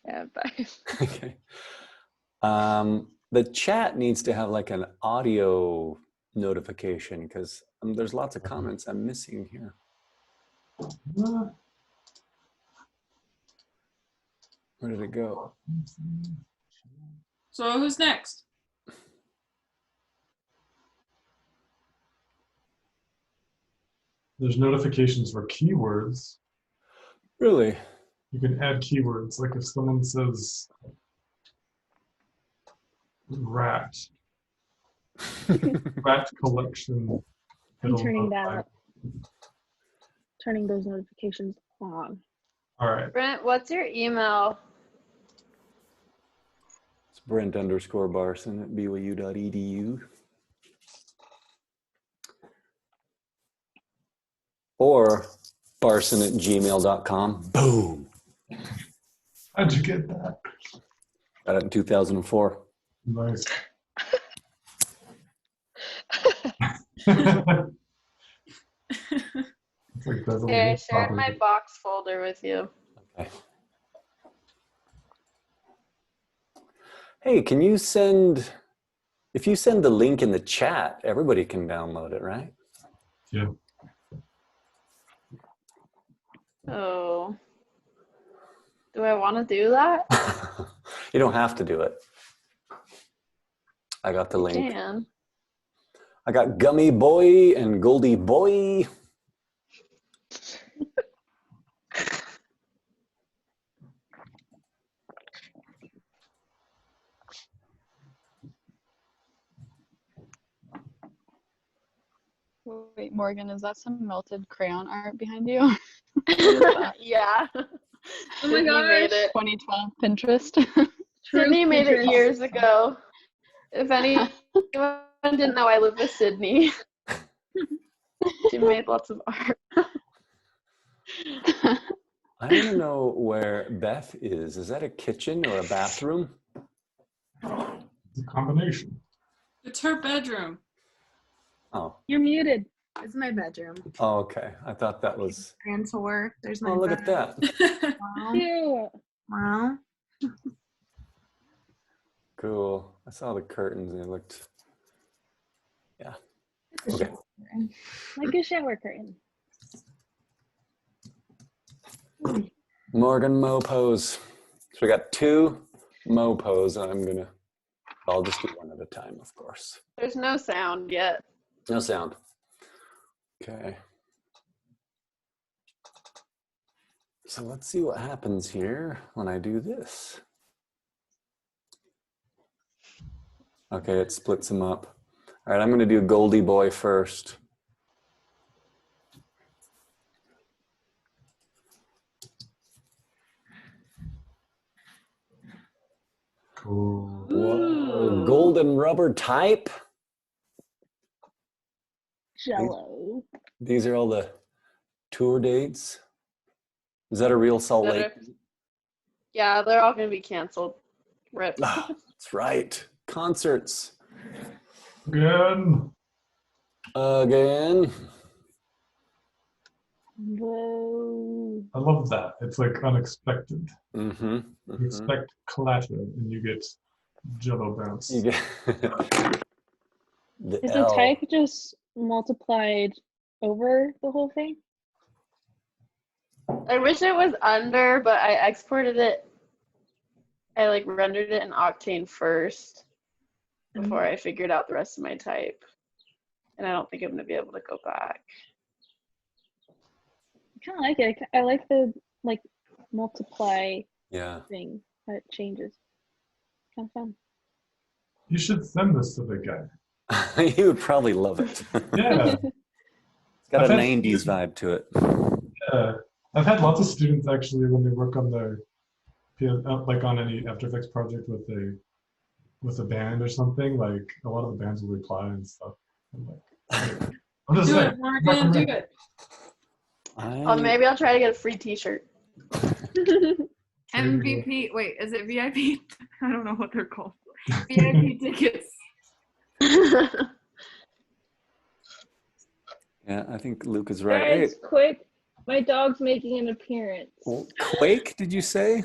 S3: Yeah, bye.
S2: Okay. The chat needs to have like an audio notification because there's lots of comments I'm missing here. Where did it go?
S4: So who's next?
S1: There's notifications for keywords.
S2: Really?
S1: You can add keywords. Like if someone says rat, rat collection.
S8: I'm
S1: it'll
S8: turning
S1: notify.
S8: turning those notifications on.
S1: All right.
S5: Brent, what's your email?
S2: It's Brent_Barson at byu.edu. Or Barson@gmail.com. Boom.
S1: How'd you get that?
S2: Got it in 2004.
S1: Nice. It's like those little
S5: Okay, I shared
S1: properties.
S5: my box folder with you.
S2: Okay. Hey, can you send, if you send the link in the chat, everybody can download it, right?
S1: Yeah.
S5: Oh. Do I want to do that?
S2: You don't have to do it. I got the link.
S5: Can.
S2: I got Gummy Boy and Goldie Boy.
S5: Wait, Morgan, is that some melted crayon art behind you? Yeah.
S3: Oh my
S5: Sydney made
S3: gosh.
S5: it. 2012 Pinterest. Sydney made it
S3: Pinterest.
S5: years ago. If anyone didn't know, I live with Sydney. She made lots of art.
S2: I want to know where Beth is. Is that a kitchen or a bathroom?
S1: It's a combination.
S4: It's her bedroom.
S2: Oh.
S8: You're muted.
S11: It's my bedroom.
S2: Oh, okay. I thought that was.
S11: Grand tour. There's my
S2: Oh, look at
S11: bed.
S2: that.
S11: Wow.
S8: Ew.
S11: Wow.
S2: Cool. I saw the curtains and it looked. Yeah. Okay.
S8: Like a shower curtain.
S2: Morgan Mopos. So we got 2 Mopos, and I'll just do one at a time, of course.
S5: There's no sound yet.
S2: No sound. Okay. So let's see what happens here when I do this. Okay, it splits them up. All right, I'm going to do Goldie Boy first.
S1: Cool.
S2: Whoa, golden rubber type.
S8: Jello.
S2: These are all the tour dates. Is that a real Salt Lake?
S5: Yeah, they're all going to be canceled. Rip.
S2: Ah, that's right. Concerts.
S1: Again.
S2: Again.
S8: Whoa.
S1: I love that. It's like unexpected.
S2: Mm-hmm.
S1: You expect clatter and you get jello bounce.
S2: You get
S8: Is the type just multiplied over the whole thing?
S5: I wish it was under, but I exported it. I like rendered it in Octane first before I figured out the rest of my type. And I don't think I'm going to be able to go back.
S8: I kind of like it. I like the multiply
S2: Yeah.
S8: thing that changes. Kind of fun.
S1: You should send this to the guy.
S2: You would probably love it.
S1: Yeah.
S2: It's got
S1: I've
S2: a
S1: had
S2: 90s vibe to it.
S1: Yeah. I've had lots of students actually when they work on their like on any After Effects project with a band or something, like a lot of the bands will reply and stuff. I'm like, I'm just
S4: Do
S1: saying,
S4: it, Morgan. Do it.
S5: Maybe I'll try to get a free t-shirt.
S11: MVP. Wait, is it VIP? I don't know what they're called. VIP tickets.
S2: Yeah, I think Luke is right.
S3: Guys, quick. My dog's making an appearance.
S2: Hey, Quake, did you say?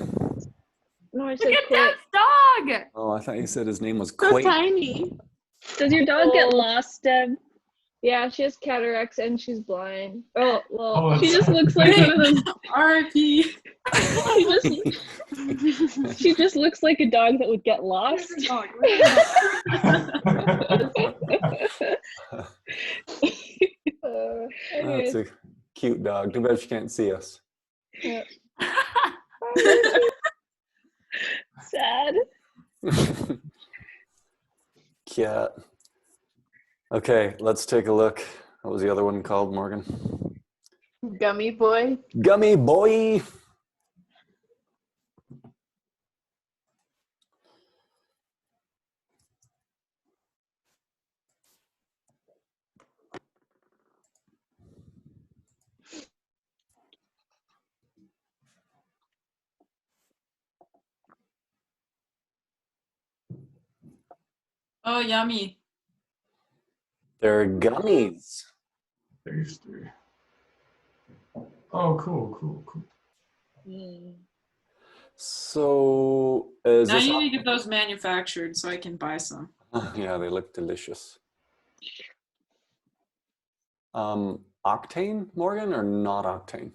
S3: No, I
S11: Look
S3: said
S11: at
S3: quick.
S11: Dad's dog.
S2: Oh, I thought you said his name was
S5: So
S2: Quake.
S5: tiny.
S8: Does your dog get lost, Deb?
S3: Yeah, she has cataracts and she's blind. Oh, well,
S1: Oh,
S3: she
S1: that's-
S3: just looks like one of those.
S4: R.I.P.
S3: She just looks like a dog that would get lost.
S4: Dog.
S2: That's
S3: Anyways,
S2: Cute dog. Too bad she can't see us.
S8: Yeah. Sad.
S2: Cat. Okay, let's take a look. What was the other one called, Morgan?
S5: Gummy boy.
S2: Gummy boy.
S4: Oh, yummy.
S2: They're gummies.
S1: Tasty. Oh, cool.
S2: So, is
S4: Now
S2: this
S4: you need to get those manufactured so I can buy some.
S2: yeah, they look delicious. Octane, Morgan, or not octane?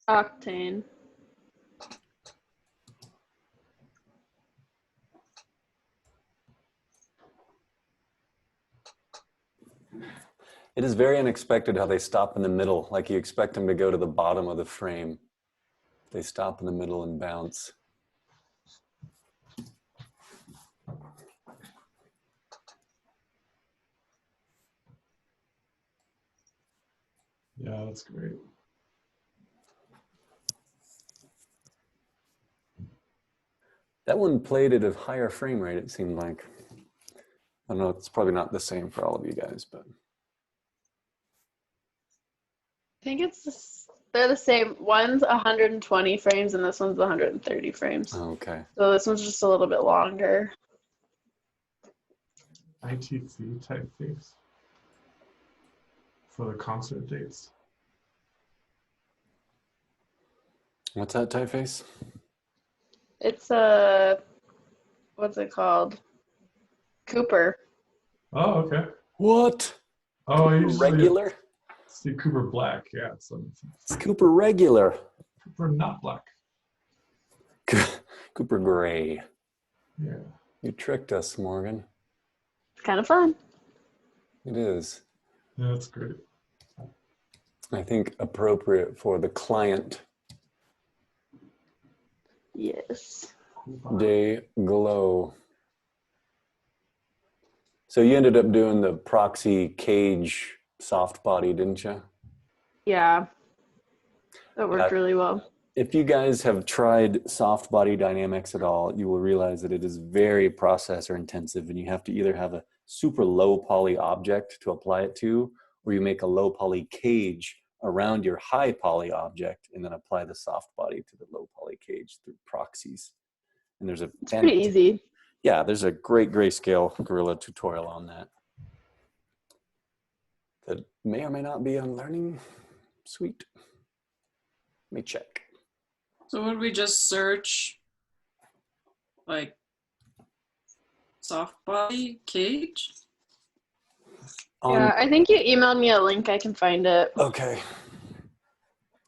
S5: Octane.
S2: It is very unexpected how they stop in the middle. Like you expect them to go to the bottom of the frame. They stop in the middle and bounce.
S1: Yeah, that's great.
S2: That one played at a higher frame rate, it seemed like. I don't know, it's probably not the same for all of you guys, but.
S5: I think they're the same. One's 120 frames and this one's 130 frames.
S2: Okay.
S5: So this one's just a little bit longer.
S1: ITC typeface for the concert dates.
S2: What's that typeface?
S5: It's what's it called? Cooper.
S1: Oh, okay.
S2: What?
S1: Oh,
S2: Cooper
S1: usually
S2: regular?
S1: see Cooper Black. Yeah, it's
S2: Cooper regular.
S1: Cooper not black.
S2: Cooper gray.
S1: Yeah.
S2: You tricked us, Morgan.
S5: It's kind of fun.
S2: It is.
S1: Yeah, that's great.
S2: I think appropriate for the client.
S5: Yes.
S2: Day glow. So you ended up doing the proxy cage soft body, didn't you?
S5: Yeah. That worked really well.
S2: If you guys have tried soft body dynamics at all, you will realize that it is very processor intensive, and you have to either have a super low poly object to apply it to, or you make a low poly cage around your high poly object and then apply the soft body to the low poly cage through proxies. And there's a
S5: It's pretty easy.
S2: Yeah, there's a great Grayscale Gorilla tutorial on that. That may or may not be on Learning Suite. Let me check.
S4: So would we just search like soft body cage?
S5: Yeah, I think you emailed me a link. I can find it.
S2: Okay.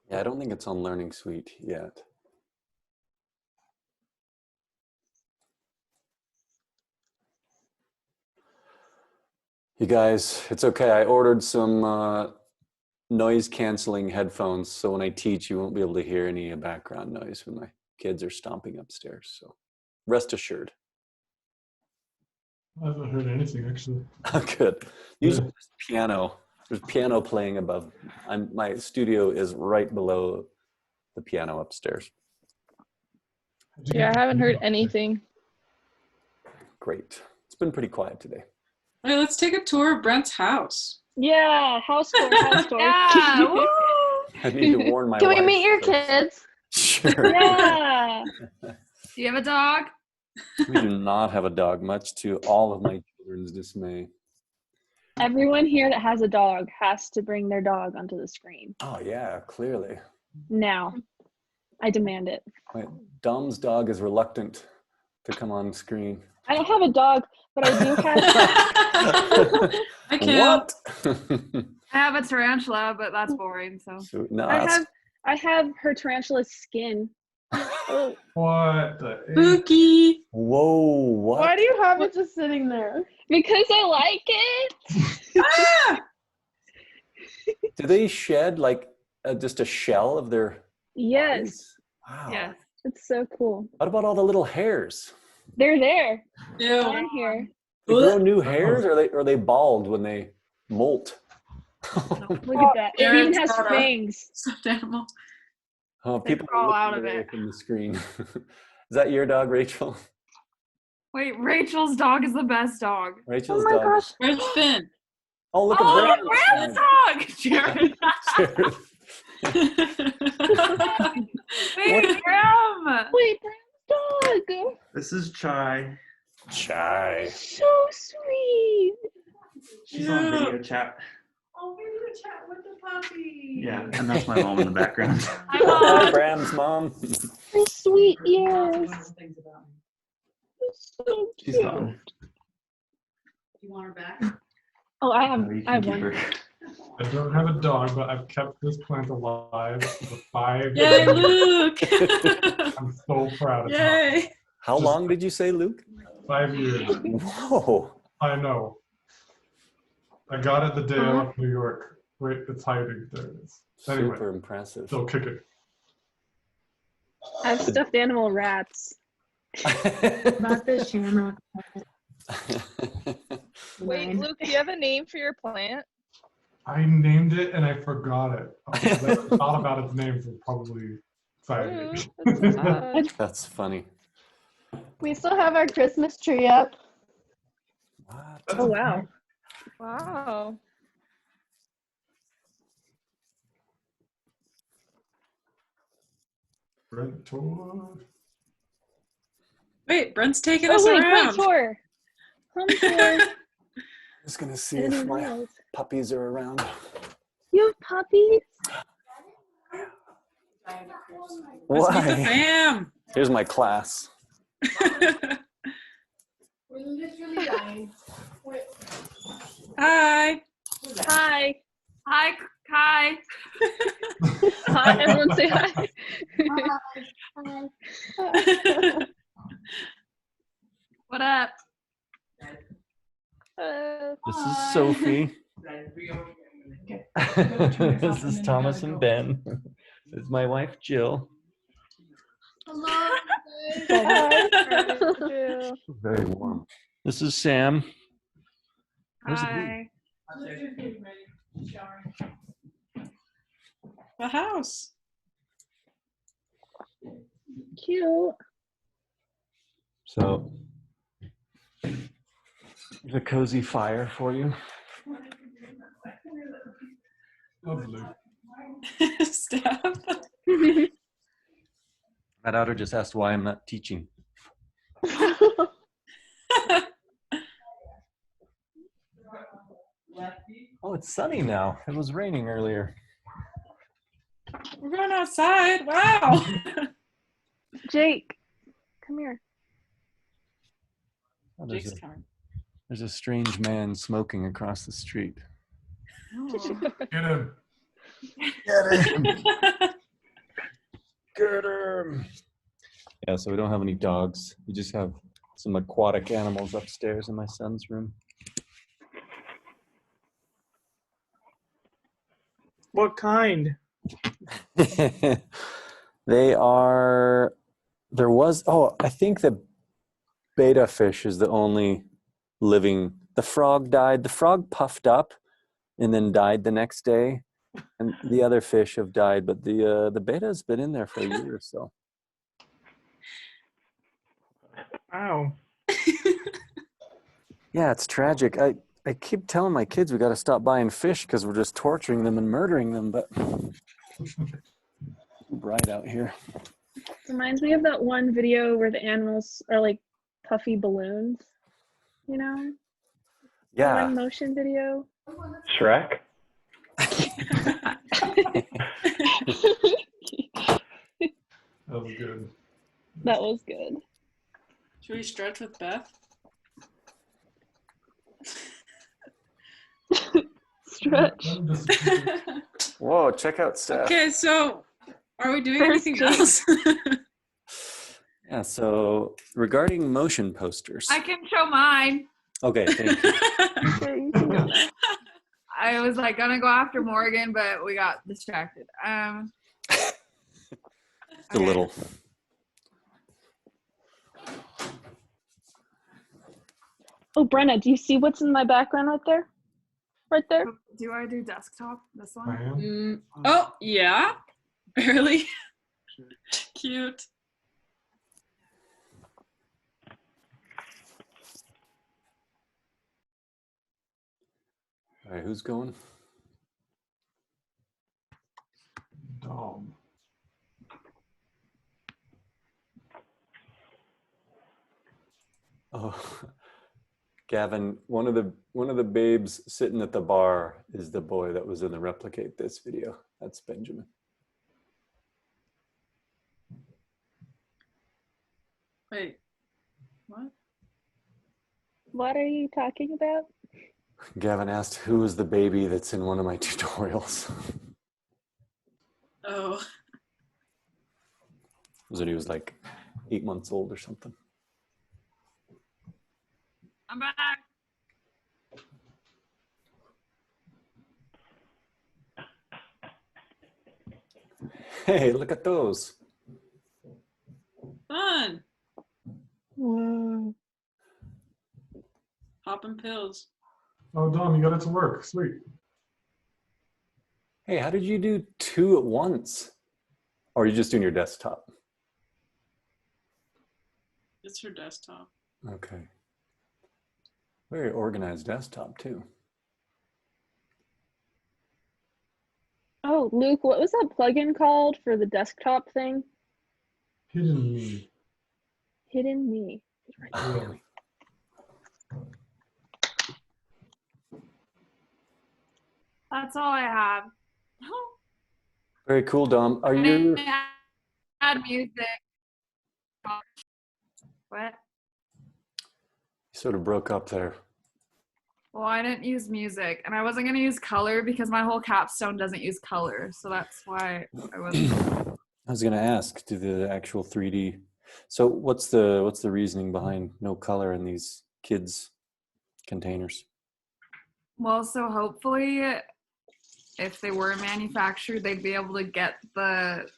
S2: Yeah, I don't think it's on Learning Suite yet. You guys, it's okay. I ordered some noise canceling headphones, so when I teach, you won't be able to hear any background noise when my kids are stomping upstairs. So rest assured.
S1: I haven't heard anything actually.
S2: Good. Usually there's piano. There's piano playing above. My studio is right below the piano upstairs.
S3: Yeah, I haven't heard anything.
S2: Great. It's been pretty quiet today.
S4: Hey, let's take a tour of Brent's house.
S8: Yeah, house tour, house tour.
S11: Yeah, woo!
S2: I need to warn my
S5: Can
S2: wife.
S5: we meet your kids?
S2: Sure.
S8: Yeah.
S11: Do you have a dog?
S2: We do not have a dog, much to all of my children's dismay.
S8: Everyone here that has a dog has to bring their dog onto the screen.
S2: Oh yeah, clearly.
S8: Now. I demand it.
S2: Wait, Dom's dog is reluctant to come on screen.
S8: I don't have a dog, but I do have
S4: I can't.
S2: What?
S11: I have a tarantula, but that's boring. So
S2: No,
S8: I have her tarantula's skin. Oh.
S1: What the heck?
S4: Spooky.
S2: Whoa, what?
S5: Why do you have it just sitting there?
S8: Because I like it.
S4: Ah!
S2: Do they shed like just a shell of their
S8: Yes.
S2: bodies? Wow.
S11: Yes.
S8: It's so cool.
S2: What about all the little hairs?
S8: They're there.
S4: Ew.
S8: On here.
S2: They grow new hairs, or are they bald when they molt?
S8: Look at that. It even has
S4: Got a
S8: fangs.
S4: Stuffed animal.
S2: Oh,
S11: They
S2: people
S11: crawl
S2: are
S11: out
S2: looking
S11: of
S2: away
S11: it.
S2: from the screen. Is that your dog, Rachel?
S11: Wait, Rachel's dog is the best dog.
S2: Rachel's
S8: Oh my
S2: dog.
S8: gosh.
S4: Where's Finn?
S2: Oh, look
S11: Oh,
S2: at
S11: look, Bram's dog! Jared.
S2: Jared.
S11: Wait, Bram!
S8: Wait, Bram's dog.
S13: This is Chai.
S2: Chai.
S8: So sweet.
S13: She's on video chat.
S4: Oh, we're gonna chat with the puppy.
S13: Yeah, and that's my mom in the background.
S11: Hi,
S2: Hi,
S11: Mom.
S2: Bram's mom.
S8: Her sweet ears. So
S13: She's
S8: cute.
S13: gone.
S4: You want her back?
S8: Oh, I
S13: Oh,
S8: have.
S13: you
S8: I have
S13: can keep
S8: one.
S13: her.
S1: I don't have a dog, but I've kept this plant alive for 5
S4: Yay,
S1: years.
S4: Luke!
S1: I'm so proud of it.
S4: Yay!
S2: How long did you say, Luke?
S1: 5 years.
S2: Whoa.
S1: I know. I got it the day I left New York. Wait, it's hiding. There it is. Anyway,
S2: Super impressive.
S1: still kicking.
S8: I have stuffed animal rats.
S14: About the shamrock.
S3: Wait, Luke, do you have a name for your plant?
S1: I named it and I forgot it. I thought about its name for probably 5 years.
S3: That's odd.
S2: That's funny.
S5: We still have our Christmas tree up.
S2: What?
S8: Oh wow.
S3: Wow.
S1: Brent tour.
S4: Wait, Brent's taking
S8: Oh
S4: us
S8: wait,
S4: around.
S8: home tour. Home tour.
S2: Just gonna see
S8: I
S2: if
S8: didn't
S2: my
S8: realize.
S2: puppies are around.
S8: You have puppies?
S4: Let's meet the
S2: Why?
S4: fam.
S2: Here's my class.
S14: We're literally dying.
S4: Hi.
S8: Hi.
S11: Hi, Kai.
S8: Hi. Everyone say hi.
S11: What up?
S13: This is Sophie. This is Thomas and Ben. This is my wife, Jill.
S14: Hello.
S3: Hi.
S2: Very warm.
S13: This is Sam. Where's
S11: Hi.
S4: The house.
S8: Cute.
S13: So, there's a cozy fire for you.
S1: Lovely.
S4: Steph.
S13: My daughter just asked why I'm not teaching. Oh, it's sunny now. It was raining earlier.
S4: We're going outside. Wow.
S8: Jake, come here.
S13: Oh,
S4: Jake's coming.
S13: there's a strange man smoking across the street.
S1: Get him.
S13: Get him! Get him! Yeah, so we don't have any dogs. We just have some aquatic animals upstairs in my son's room.
S10: What kind?
S2: They are, I think the beta fish is the only living. The frog died. The frog puffed up and then died the next day. And the other fish have died, but the beta's been in there for a year or so.
S10: Wow.
S2: Yeah, it's tragic. I keep telling my kids we got to stop buying fish because we're just torturing them and murdering them, but bright out here.
S8: Reminds me of that one video where the animals are like puffy balloons, you know?
S2: Yeah.
S8: That, like, motion video.
S6: Shrek?
S1: That was good.
S8: That was good.
S4: Should we stretch with Beth?
S8: Stretch.
S2: Whoa, check out Steph.
S4: Okay, so are we doing
S8: First
S4: anything
S8: Jake.
S4: else?
S2: Yeah, so regarding motion posters.
S11: I can show mine.
S2: Okay, thank you.
S11: I was like gonna go after Morgan, but we got distracted.
S2: The
S11: Okay.
S2: little.
S8: Oh, Brenna, do you see what's in my background right there? Right there?
S11: Do I do desktop? This one?
S1: I am.
S4: Oh, yeah. Really? Cute.
S2: All right, who's going?
S1: Dom.
S2: Oh, Gavin, one of the babes sitting at the bar is the boy that was in the Replicate This video. That's Benjamin.
S4: Wait, what?
S8: What are you talking about?
S2: Gavin asked, who is the baby that's in one of my tutorials?
S4: Oh.
S2: Was it he was like 8 months old or something?
S11: I'm back.
S2: Hey, look at those.
S4: Fun.
S8: Whoa.
S4: Popping pills.
S1: Oh, Dom, you got it to work. Sweet.
S2: Hey, how did you do 2 at once? Or are you just doing your desktop?
S4: It's her desktop.
S2: Okay. Very organized desktop too.
S8: Oh, Luke, what was that plugin called for the desktop thing?
S1: Hidden Me.
S8: Hidden Me.
S1: Yeah.
S11: That's all I have.
S2: Very cool, Dom. Are you?
S11: Add music. What?
S2: You sort of broke up there.
S11: Well, I didn't use music, and I wasn't gonna use color because my whole capstone doesn't use color, so that's why I wasn't.
S2: I was going to ask, do the actual 3D? So what's the reasoning behind no color in these kids containers?
S11: Well, so hopefully, if they were manufactured, they'd be able to get the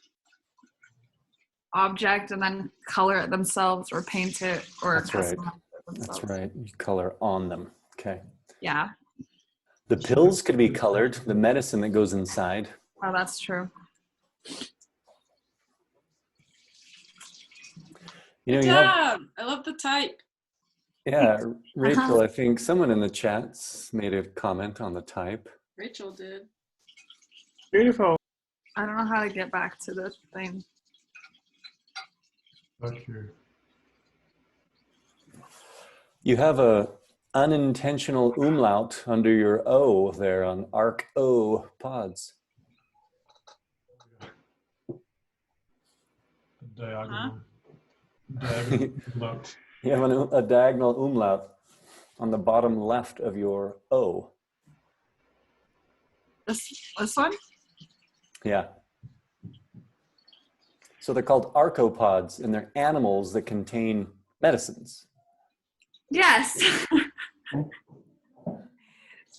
S11: object and then color it themselves or paint it or
S2: That's right.
S11: customize it themselves.
S2: That's right. You color on them. Okay.
S11: Yeah.
S2: The pills could be colored. The medicine that goes inside.
S11: Oh, that's true.
S2: You know,
S4: Good
S2: you have.
S4: job. I love the type.
S2: Yeah, Rachel. I think someone in the chats made a comment on the type.
S4: Rachel did.
S10: Beautiful.
S11: I don't know how to get back to the thing.
S1: Back here.
S2: You have a unintentional umlaut under your O there on ARC O pods.
S1: Diagonal. Diagonal umlaut.
S2: You have a diagonal umlaut on the bottom left of your O.
S11: This one?
S2: Yeah. So they're called archopods, and they're animals that contain medicines.
S11: Yes.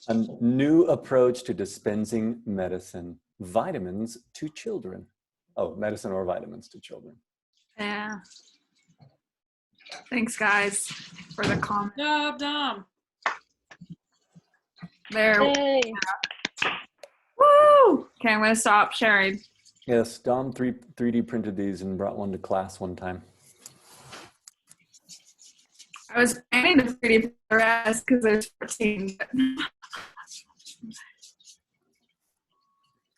S2: A new approach to dispensing medicine, vitamins to children. Oh, medicine or vitamins to children.
S11: Yeah. Thanks, guys, for the comment.
S4: Good job, Dom.
S11: There.
S8: Yay.
S11: Woo! Okay, I'm gonna stop sharing.
S2: Yes, Dom 3D printed these and brought one to class one time.
S11: I was planning to 3D print because there's 14. But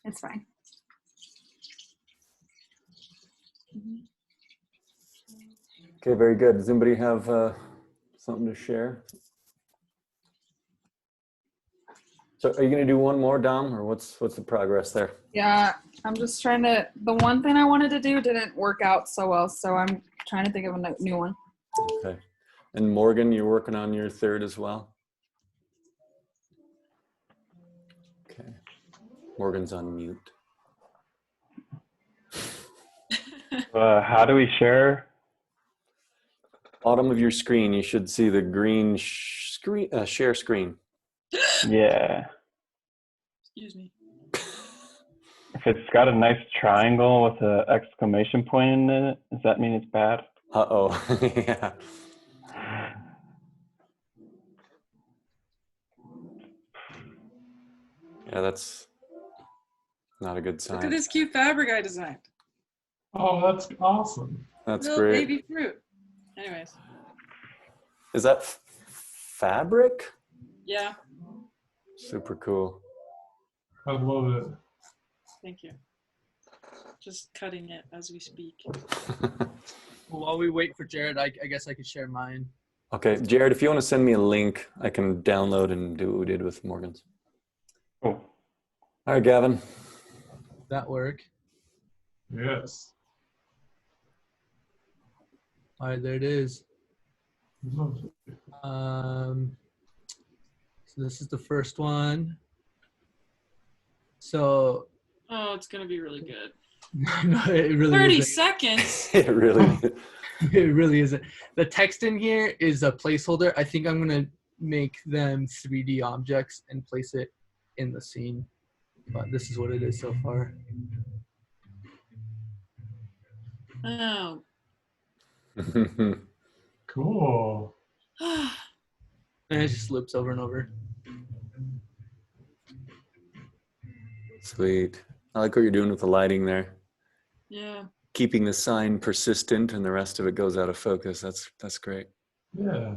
S11: it's fine.
S2: Okay, very good. Does anybody have something to share? So are you going to do one more, Dom, or what's the progress there?
S11: Yeah, I'm just trying to. The one thing I wanted to do didn't work out so well, so I'm trying to think of a new one.
S2: Okay. And Morgan, you're working on your third as well? Okay. Morgan's on mute.
S6: How do we share?
S2: Bottom of your screen, you should see the green screen, share screen.
S6: Yeah.
S4: Excuse me.
S6: If it's got a nice triangle with an exclamation point in it, does that mean it's bad?
S2: Uh-oh. Yeah. Yeah, that's not a good sign.
S4: Look at this cute fabric I designed.
S1: Oh, that's awesome.
S2: That's
S4: Little
S2: great.
S4: baby fruit. Anyways.
S2: Is that fabric?
S4: Yeah.
S2: Super cool.
S1: I love it.
S4: Thank you. Just cutting it as we speak.
S9: Well, while we wait for Jared, I guess I could share mine.
S2: Okay, Jared, if you want to send me a link, I can download and do what we did with Morgan's.
S6: Cool.
S2: All right, Gavin.
S9: That work?
S1: Yes.
S9: All right, there it is.
S1: Lovely.
S9: So this is the first one. So.
S4: Oh, it's gonna be really good.
S9: No, it really
S4: 30
S9: isn't.
S4: seconds.
S2: It really
S9: It really isn't. The text in here is a placeholder. I think I'm gonna make them 3D objects and place it in the scene. But this is what it is so far.
S4: Oh.
S1: Cool.
S9: And it just loops over and over.
S2: Sweet. I like what you're doing with the lighting there.
S4: Yeah.
S2: Keeping the sign persistent and the rest of it goes out of focus. That's great.
S1: Yeah.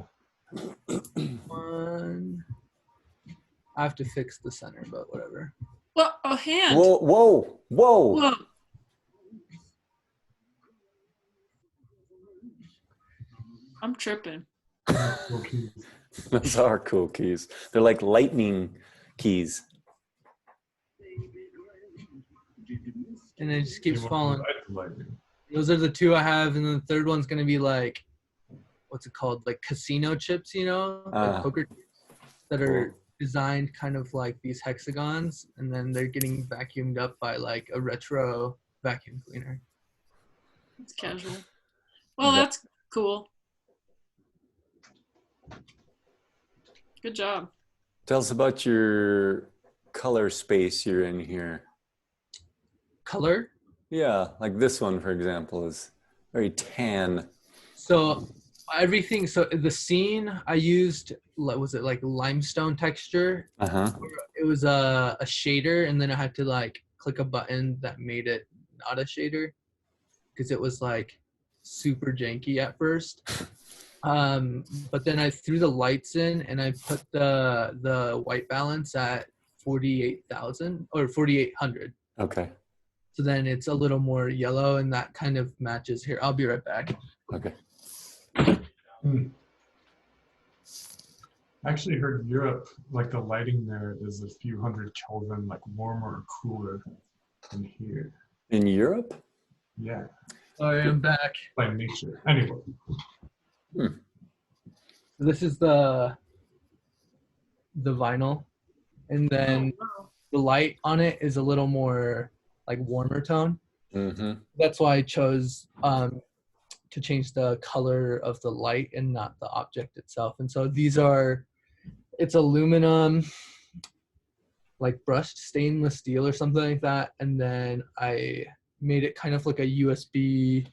S9: One. I have to fix the center, but whatever.
S4: What? A hand.
S2: Whoa, whoa, whoa.
S4: Whoa. I'm tripping.
S2: Those are cool keys. They're like lightning keys.
S9: And it just keeps falling. Those are the two I have, and then the third one's gonna be like, what's it called? Like casino chips, you know, like poker chips that are designed kind of like these hexagons, and then they're getting vacuumed up by like a retro vacuum cleaner.
S4: It's casual. Well, that's cool. Good job.
S2: Tell us about your color space you're in here.
S9: Color?
S2: Yeah, like this one, for example, is very tan.
S9: So everything, so the scene I used, was it like limestone texture?
S2: Uh-huh.
S9: It was a shader, and then I had to like click a button that made it not a shader because it was like super janky at first. But then I threw the lights in and I put the white balance at 48,000 or 4,800.
S2: Okay.
S9: So then it's a little more yellow, and that kind of matches here. I'll be right back.
S2: Okay.
S1: I actually heard Europe, like the lighting there is a few hundred Kelvin, like warmer or cooler than here.
S2: In Europe?
S1: Yeah.
S9: Sorry, I'm back.
S1: By nature. Anyway.
S9: This is the vinyl, and then the light on it is a little more like warmer tone.
S2: Mm-hmm.
S9: That's why I chose to change the color of the light and not the object itself. And so these are, it's aluminum, like brushed stainless steel or something like that. And then I made it kind of like a USB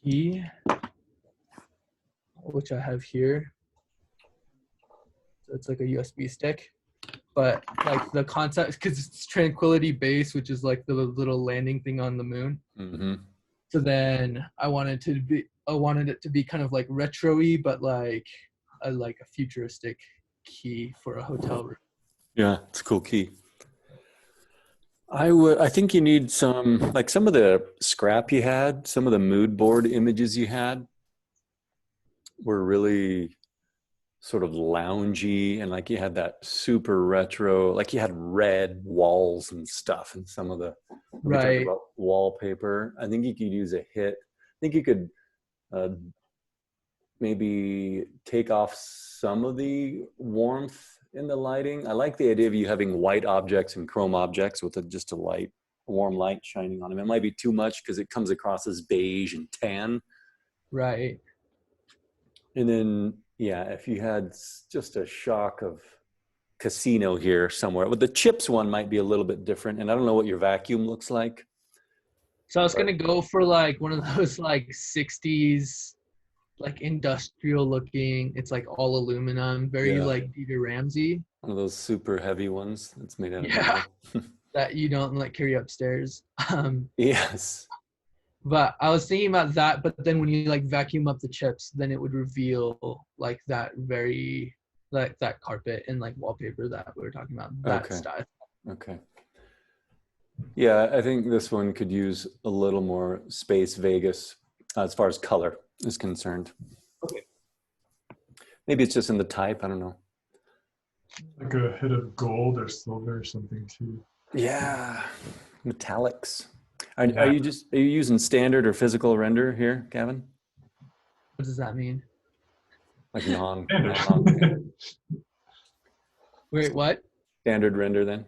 S9: key, which I have here. So it's like a USB stick. But like the concept, because it's tranquility base, which is like the little landing thing on the moon.
S2: Mm-hmm.
S9: So then I wanted it to be kind of like retro-y, but like a futuristic key for a hotel room.
S2: Yeah, it's a cool key. I think you need some of the scrap you had, some of the mood board images you had were really sort of loungy, and like you had that super retro, like you had red walls and stuff, and some of the
S9: right
S2: about wallpaper. I think you could use a hit. I think you could maybe take off some of the warmth in the lighting. I like the idea of you having white objects and chrome objects with just a warm light shining on them. It might be too much because it comes across as beige and tan.
S9: Right.
S2: And then, yeah, if you had just a shock of casino here somewhere. But the chips one might be a little bit different. And I don't know what your vacuum looks like.
S9: So I was gonna go for like one of those like 60s, like industrial looking. It's like all aluminum, very like Dieter Ramsey.
S2: One of those super heavy ones that's made out of metal.
S9: That you don't like carry upstairs.
S2: Yes.
S9: But I was thinking about that, but then when you like vacuum up the chips, then it would reveal like that very like that carpet and like wallpaper that we were talking about. That style.
S2: Okay. Yeah, I think this one could use a little more space Vegas as far as color is concerned.
S9: Okay.
S2: Maybe it's just in the type. I don't know.
S1: Like a hit of gold or silver or something too.
S2: Yeah, metallics. Are you using standard or physical render here, Gavin?
S9: What does that mean?
S2: Like non.
S9: Wait, what?
S2: Standard render then?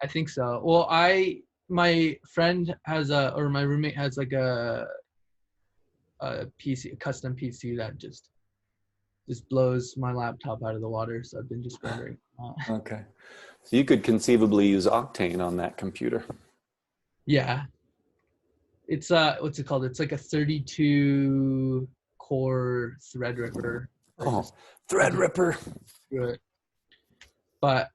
S9: I think so. Well, my friend has my roommate has like a PC, a custom PC that just blows my laptop out of the water. So I've been just rendering.
S2: Okay. So you could conceivably use Octane on that computer.
S9: Yeah. It's what's it called? It's like a 32 core Threadripper.
S2: Oh, Threadripper.
S9: Good. But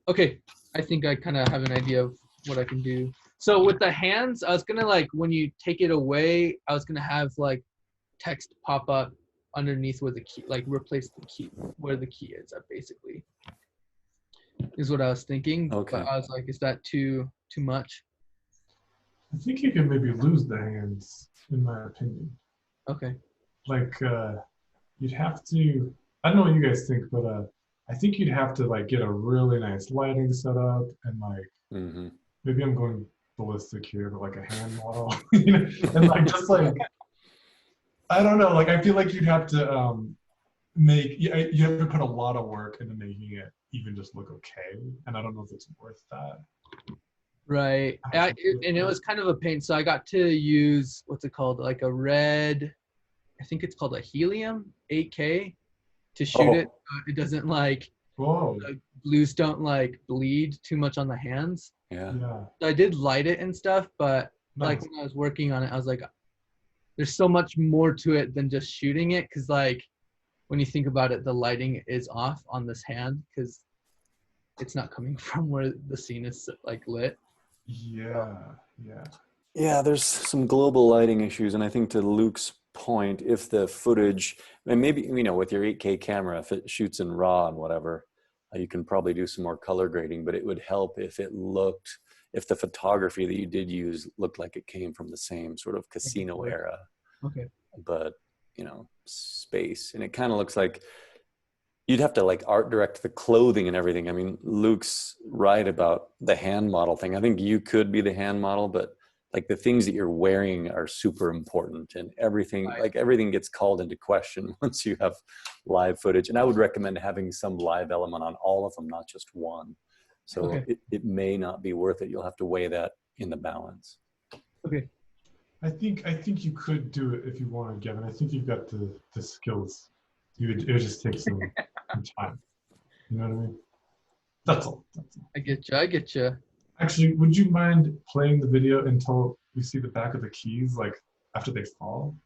S9: okay, I think I kind of have an idea of what I can do. So with the hands, I was gonna like when you take it away, I was gonna have like text pop up underneath where the key, like replace the key where the key is. Basically, is what I was thinking.
S2: Okay.
S9: But I was like, is that too much?
S1: I think you can maybe lose the hands, in my opinion.
S9: Okay.
S1: Like you'd have to. I don't know what you guys think, but I think you'd have to like get a really nice lighting setup and like maybe I'm going ballistic here, but like a hand model, you know? And like just like I don't know, like I feel like you'd have to you have to put a lot of work into making it even just look okay, and I don't know if it's worth that.
S9: Right, and it was kind of a pain. So I got to use what's it called, like a red, I think it's called a helium 8K to shoot it. It doesn't like the blues don't like bleed too much on the hands.
S2: Yeah.
S9: So I did light it and stuff, but like when I was working on it, I was like, there's so much more to it than just shooting it, because like when you think about it, the lighting is off on this hand because it's not coming from where the scene is like lit.
S2: Yeah, there's some global lighting issues, and I think to Luke's point, if the footage, and maybe, you know, with your 8K camera, if it shoots in RAW and whatever, you can probably do some more color grading, but it would help if if the photography that you did use looked like it came from the same sort of casino era.
S9: Okay.
S2: But, you know, space. And it kind of looks like you'd have to like art direct the clothing and everything. I mean, Luke's right about the hand model thing. I think you could be the hand model, but like the things that you're wearing are super important, and everything, like everything gets called into question once you have live footage. And I would recommend having some live element on all of them, not just one. So it may not be worth it. You'll have to weigh that in the balance.
S9: Okay.
S1: I think you could do it if you wanted, Gavin. I think you've got the skills. It would just take some time. You know what I mean? That's all.
S9: I get you.
S1: Actually, would you mind playing the video until we see the back of the keys, like after they fall?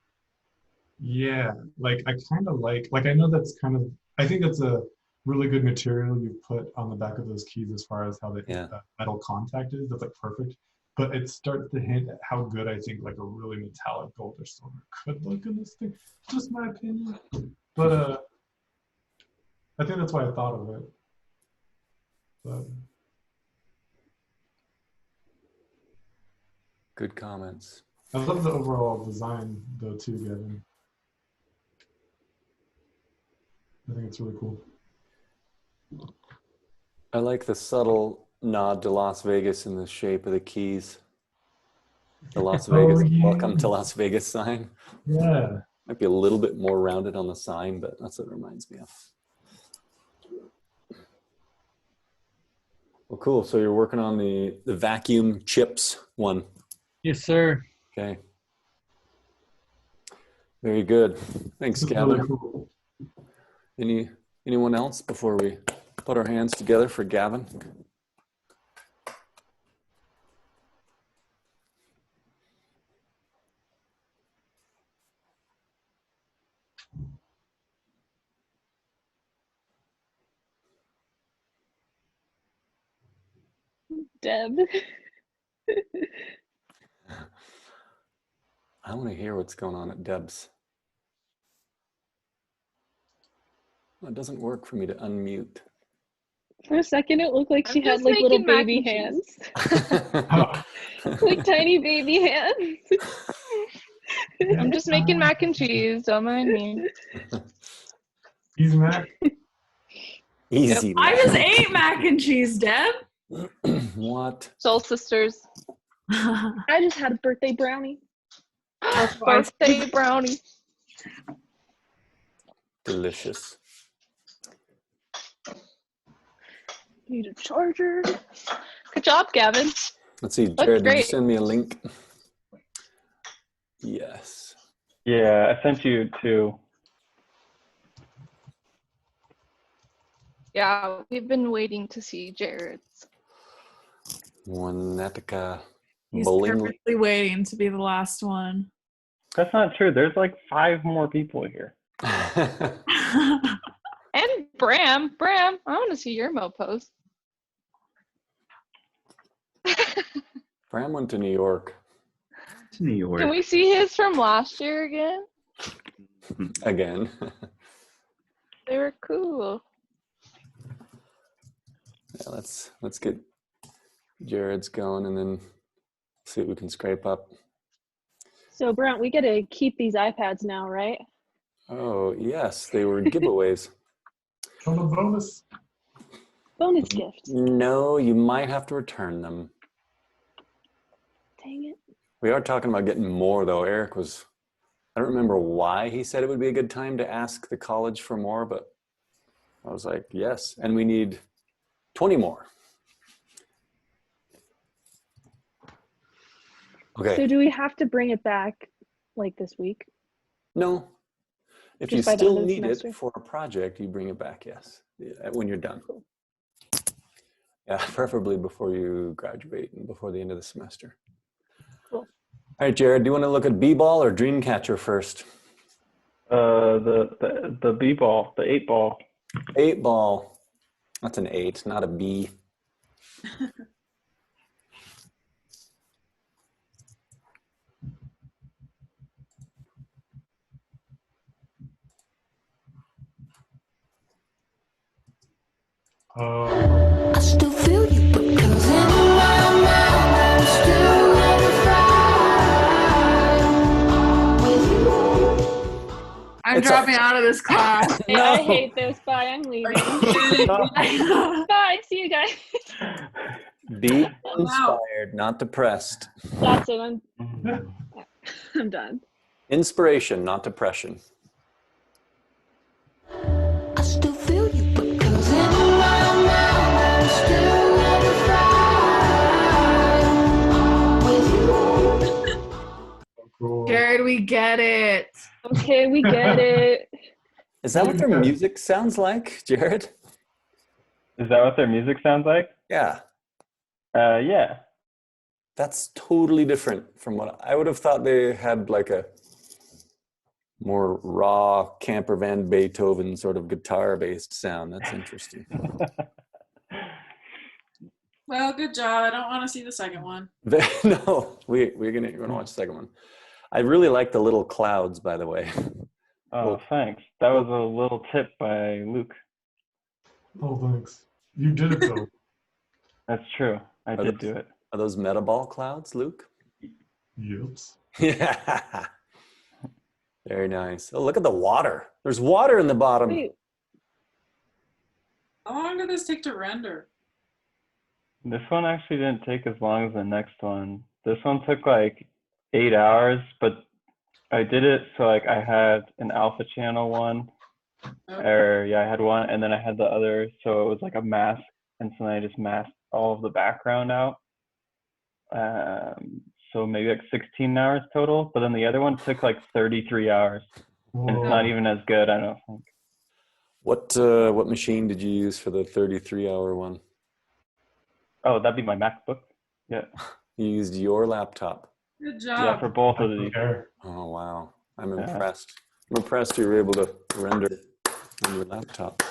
S1: Yeah, like I kind of like I know that's kind of, I think that's a really good material you've put on the back of those keys as far as how the metal contact is. That's like perfect. But it starts to hint at how good I think like a really metallic gold or silver could look in this thing. Just my opinion. But I think that's why I thought of it. But,
S2: good comments.
S1: I love the overall design though too, Gavin. I think it's really cool.
S2: I like the subtle nod to Las Vegas in the shape of the keys. The Las Vegas, welcome to Las Vegas sign.
S1: Yeah.
S2: Might be a little bit more rounded on the sign, but that's what it reminds me of. Well, cool. So you're working on the vacuum chips one.
S9: Yes, sir.
S2: Okay. Very good. Thanks, Gavin.
S1: Really cool.
S2: Any Anyone else before we put our hands together for Gavin?
S8: Deb.
S2: I want to hear what's going on at Deb's. It doesn't work for me to unmute.
S8: For a second, it looked like she had
S3: just
S8: like little
S3: making mac
S8: baby
S3: and
S8: hands. Like tiny baby hands.
S3: I'm just making mac and cheese. Don't mind me.
S1: Easy Mac.
S2: Easy.
S11: I
S2: Mac.
S11: just ate mac and cheese, Deb.
S2: What?
S3: Soul Sisters.
S8: I just had a birthday brownie.
S3: Birthday brownie.
S2: Delicious.
S8: Need a charger.
S3: Good job, Gavin.
S2: Let's see,
S3: Looks
S2: Jared, did you
S3: great.
S2: send me a link? Yes.
S6: Yeah, I sent you two.
S3: Yeah, we've been waiting to see Jared's.
S2: Juanetica
S11: He's
S2: Bowling.
S11: purposely waiting to be the last one.
S6: That's not true. There's like 5 more people here.
S3: And Bram. Bram, I want to see your Mo post.
S2: Bram went to New York.
S13: To New York.
S3: Can we see his from last year again?
S2: Again.
S3: They were cool.
S2: Yeah, let's get Jared's going and then see what we can scrape up.
S8: So Brent, we get to keep these iPads now, right?
S2: Oh, yes, they were giveaways.
S1: From a bonus.
S8: Bonus gift.
S2: No, you might have to return them.
S8: Dang it.
S2: We are talking about getting more, though. Eric was, I don't remember why he said it would be a good time to ask the college for more, but I was like, yes, and we need 20 more. Okay.
S8: So do we have to bring it back like this week?
S2: No. If
S8: Just
S2: you
S8: by the
S2: still
S8: end of the
S2: need
S8: semester?
S2: it for a project, you bring it back, yes, when you're done. Yeah, preferably before you graduate and before the end of the semester.
S8: Cool.
S2: All right, Jared, do you want to look at B-ball or Dreamcatcher first?
S6: The B-ball, the 8-ball.
S2: 8-ball. That's an 8, not a B.
S7: I still feel you because in my mind I'm still with you.
S11: I'm dropping out of this class.
S8: Hey, I hate this. Bye, I'm leaving. Bye, see you guys.
S2: Be inspired, not depressed.
S8: That's it. I'm done.
S2: Inspiration, not depression.
S7: I still feel you because in my mind I'm still with you.
S1: Cool.
S11: Jared, we get it.
S8: Okay, we get it.
S2: Is that what their music sounds like, Jared?
S6: Is that what their music sounds like?
S2: Yeah.
S6: Yeah.
S2: That's totally different from what I would have thought. They had like a more raw Camper Van Beethoven sort of guitar-based sound. That's interesting.
S4: Well, good job. I don't want to see the second one.
S2: No, we're gonna watch the second one. I really like the little clouds, by the way.
S6: Oh, thanks. That was a little tip by Luke.
S1: Oh, thanks. You did it though.
S6: That's true. I did do it.
S2: Are those metaball clouds, Luke?
S1: Yips.
S2: Yeah. Very nice. Oh, look at the water. There's water in the bottom.
S8: Wait,
S4: How long did this take to render?
S6: This one actually didn't take as long as the next one. This one took like 8 hours, but I did it so like I had an alpha channel one, or yeah, I had one, and then I had the other, so it was like a mask, and so then I just masked all of the background out. So maybe like 16 hours total, but then the other one took like 33 hours. And it's not even as good, I don't think.
S2: What machine did you use for the 33-hour one?
S6: Oh, that'd be my MacBook. Yeah.
S2: You used your laptop.
S4: Good job.
S6: Yeah, for both of these.
S2: Oh wow, I'm
S6: Yeah.
S2: impressed. I'm impressed you were able to render on your laptop.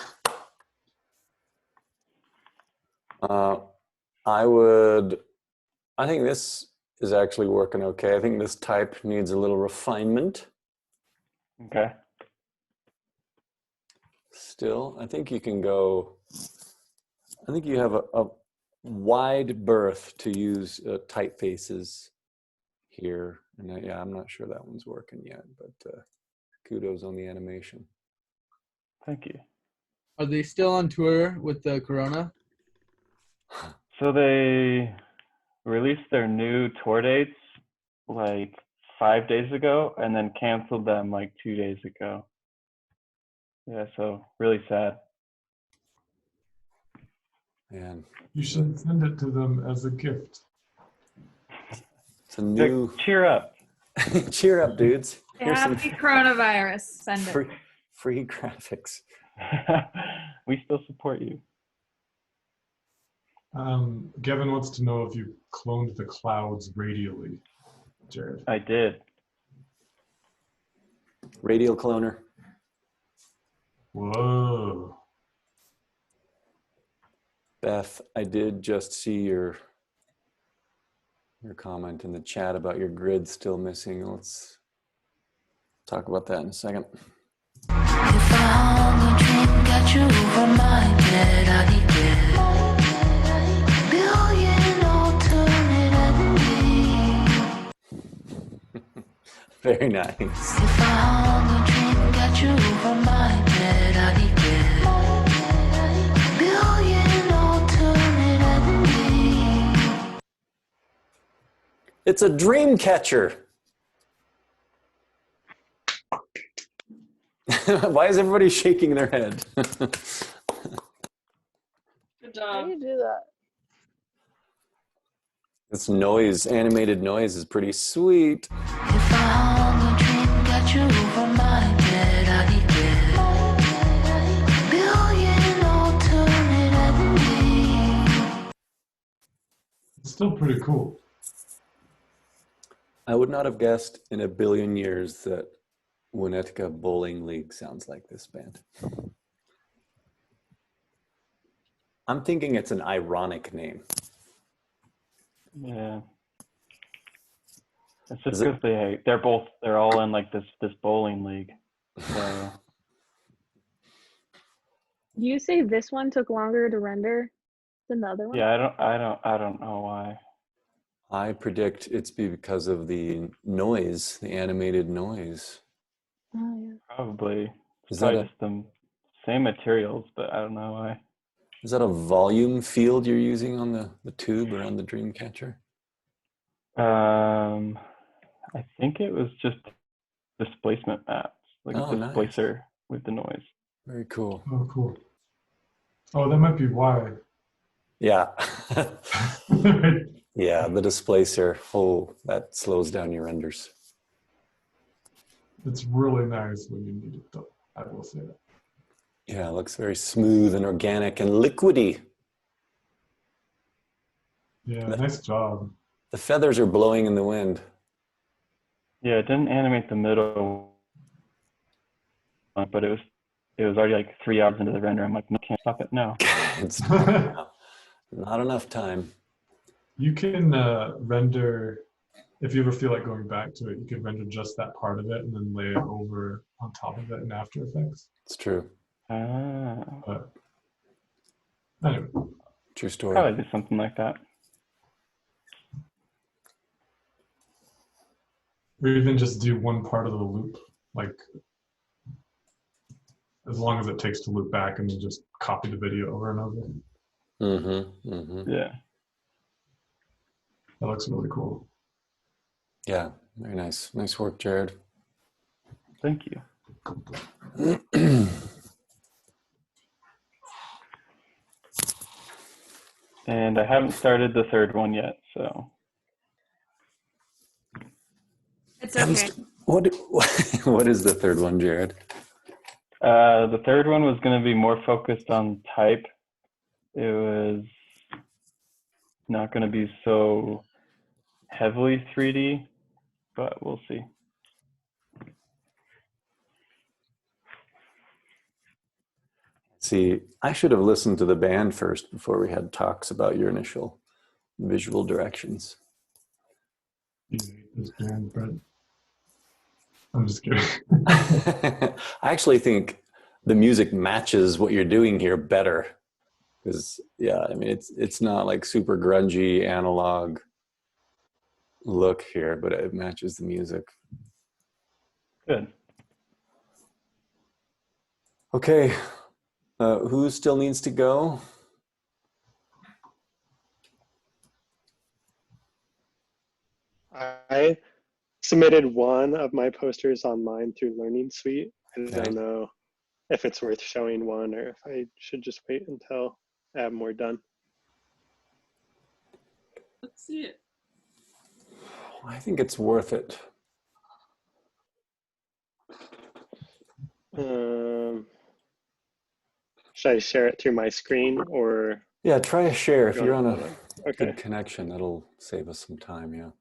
S2: I think this is actually working okay. I think this type needs a little refinement.
S6: Okay.
S2: Still, I think you can go, I think you have a wide berth to use typefaces here. And yeah, I'm not sure that one's working yet, but kudos on the animation.
S6: Thank you.
S9: Are they still on tour with the Corona?
S6: So they released their new tour dates like 5 days ago and then canceled them like 2 days ago. Yeah, so really sad.
S2: Man,
S1: You should send it to them as a gift.
S2: it's a new.
S6: Cheer up.
S2: Cheer up, dudes. Here's some
S11: Happy coronavirus. Send it.
S2: free graphics.
S6: We still support you.
S1: Gavin wants to know if you cloned the clouds radially, Jared.
S6: I did.
S2: Radial cloner.
S1: Whoa.
S2: Beth, I did just see your comment in the chat about your grid still missing. Let's talk about that in a second.
S7: If I hung a dream, got you over my bed, I'd be dead. Billion alternate endings.
S2: Very nice.
S7: If I hung a dream, got you over my bed, I'd be dead. Billion alternate endings.
S2: It's a dream catcher. Why is everybody shaking their head?
S4: Good
S5: How
S4: job.
S5: do you do that?
S2: This noise, animated noise, is pretty sweet.
S7: If I hung a dream, got you over my bed, I'd be dead. Billion alternate endings.
S1: It's still pretty cool.
S2: I would not have guessed in a billion years that Winnetka Bowling League sounds like this band. I'm thinking it's an ironic name.
S6: Yeah. It's just because they're all in like this bowling league. So
S8: Do you say this one took longer to render than the other one?
S6: yeah, I don't know why.
S2: I predict it's because of the noise, the animated noise.
S8: Oh, yeah.
S6: Probably.
S2: Is
S6: It's
S2: that
S6: probably
S2: a-
S6: just the same materials, but I don't know why.
S2: Is that a volume field you're using on the tube around the Dreamcatcher?
S6: I think it was just displacement maps, like
S2: Oh,
S6: a
S2: nice.
S6: displacer with the noise.
S2: Very cool.
S1: Oh, cool. Oh, that might be why.
S2: Yeah. Yeah, the displacer. Oh, that slows down your renders.
S1: It's really nice when you need it, though. I will say that.
S2: Yeah, it looks very smooth and organic and liquidy.
S1: Yeah, nice job.
S2: The feathers are blowing in the wind.
S6: Yeah, it didn't animate the middle, but it was already like 3 hours into the render. I'm like, no, can't stop it now.
S2: It's not enough time.
S1: You can render, if you ever feel like going back to it, you can render just that part of it and then lay it over on top of it in After Effects.
S2: It's true.
S1: But anyway.
S2: True story.
S6: Probably do something like that.
S1: Or even just do one part of the loop, like as long as it takes to loop back and then just copy the video over and over.
S2: Mm-hmm. Mm-hmm.
S6: Yeah.
S1: That looks really cool.
S2: Yeah, very nice. Nice work, Jared.
S6: Thank you. And I haven't started the third one yet, so.
S11: It's okay.
S2: What is the third one, Jared?
S6: The third one was going to be more focused on type. It was not going to be so heavily 3D, but we'll see.
S2: See, I should have listened to the band first before we had talks about your initial visual directions.
S1: You hate this band, Brett. I'm just kidding.
S2: I actually think the music matches what you're doing here better. Because, yeah, I mean, it's not like super grungy analog look here, but it matches the music.
S6: Good.
S2: Okay, who still needs to go?
S12: I submitted one of my posters online through Learning Suite. I
S2: Okay.
S12: don't know if it's worth showing one or if I should just wait until I have more done.
S4: Let's see it.
S2: I think it's worth it.
S12: Should I share it through my screen or?
S2: Yeah, try a share. If
S12: You
S2: you're on
S12: want-
S2: a
S12: Okay.
S2: good connection, that'll save us some time, yeah.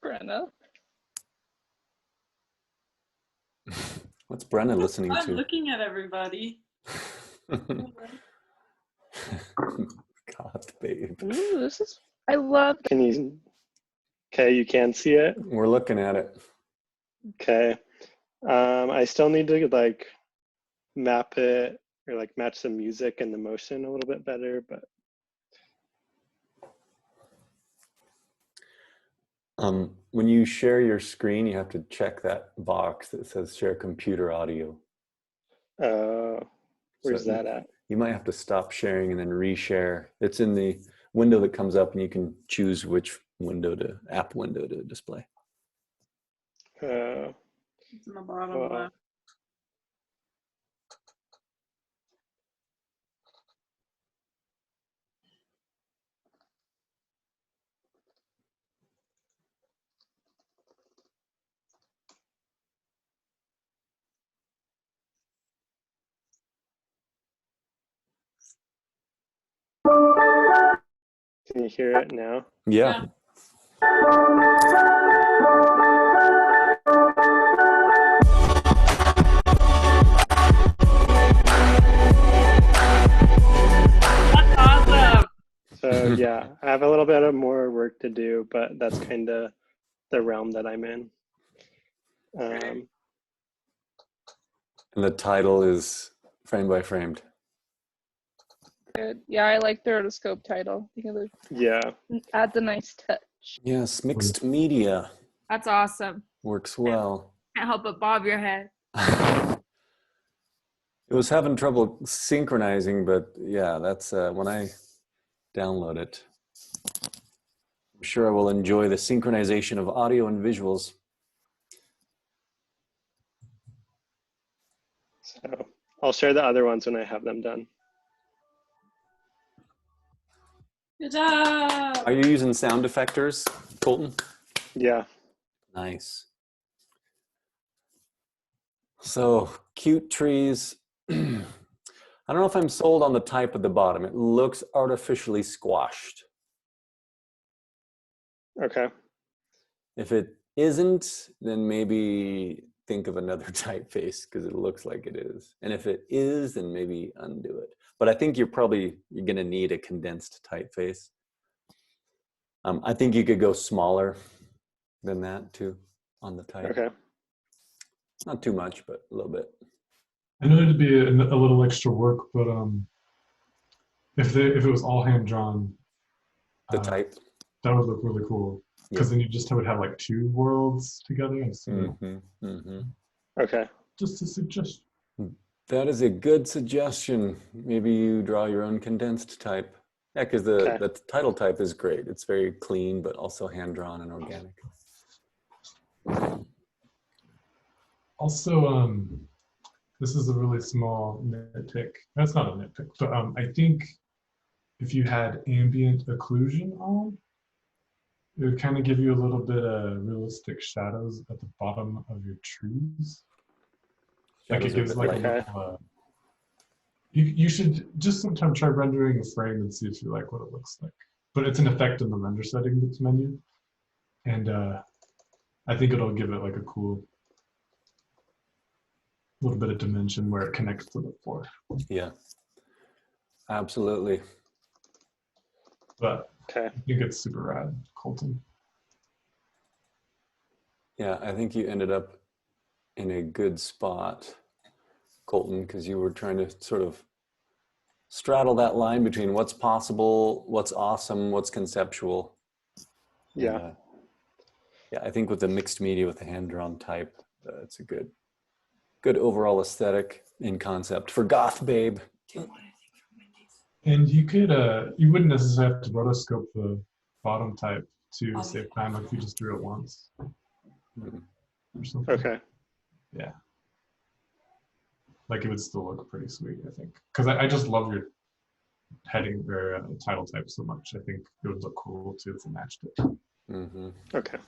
S3: Brenna.
S2: What's Brenna listening
S4: I'm
S2: to?
S4: looking at everybody.
S2: God, babe.
S3: Ooh, this is. I love.
S12: Can you? Okay, you can see it.
S2: We're looking at it.
S12: Okay. I still need to like map it or like match the music and the motion a little bit better, but
S2: When you share your screen, you have to check that box that says share computer audio.
S12: where's
S2: So
S12: that at?
S2: You might have to stop sharing and then reshare. It's in the window that comes up and you can choose which app window to display.
S4: It's in the bottom left.
S12: Can you hear it now?
S2: Yeah.
S4: That's awesome.
S12: So yeah, I have a little bit of more work to do, but that's kind of the realm that I'm in.
S2: And the title is frame by framed.
S3: Good. Yeah, I like the rotoscope title. I think it
S12: Yeah.
S3: adds a nice touch.
S2: Yes, mixed media
S11: That's awesome.
S2: works well.
S11: Can't help but bob your head.
S2: It was having trouble synchronizing, but yeah, that's when I download it. I'm sure I will enjoy the synchronization of audio and visuals.
S12: So I'll share the other ones when I have them done.
S4: Good job.
S2: Are you using sound effectors, Colton?
S12: Yeah.
S2: Nice. So cute trees. I don't know if I'm sold on the type at the bottom. It looks artificially squashed.
S12: Okay.
S2: If it isn't, then maybe think of another typeface because it looks like it is. And if it is, then maybe undo it. But I think you're going to need a condensed typeface. I think you could go smaller than that too on the type.
S12: Okay.
S2: Not too much, but a little bit.
S1: I know it'd be a little extra work, but if it was all hand drawn,
S2: the type,
S1: that would look really cool. Because then you just would have like two worlds together.
S12: Okay.
S1: Just a suggestion.
S2: That is a good suggestion. Maybe you draw your own condensed type. Yeah, because the title type is great. It's very clean, but also hand drawn and organic.
S1: Also, this is a really small nitpick. That's not a nitpick, but I think if you had ambient occlusion on, it would kind of give you a little bit of realistic shadows at the bottom of your trees. Like it gives like a little, you should just sometime try rendering a frame and see if you like what it looks like. But it's an effect in the render settings menu. And I think it'll give it like a cool little bit of dimension where it connects to the floor.
S2: Yeah, absolutely.
S1: But I think it's super rad, Colton.
S2: Yeah, I think you ended up in a good spot, Colton, because you were trying to sort of straddle that line between what's possible, what's awesome, what's conceptual.
S12: Yeah.
S2: And, yeah, I think with the mixed media with the hand-drawn type, it's a good overall aesthetic in concept for Goth Babe.
S1: And you could, you wouldn't necessarily have to rotoscope the bottom type to save time, like if you just drew it once. Or something.
S12: Okay.
S1: Yeah. Like it would still look pretty sweet, I think. Because I just love your heading or title type so much. I think it would look cool too if you matched it.
S2: Mm-hmm.
S12: Okay.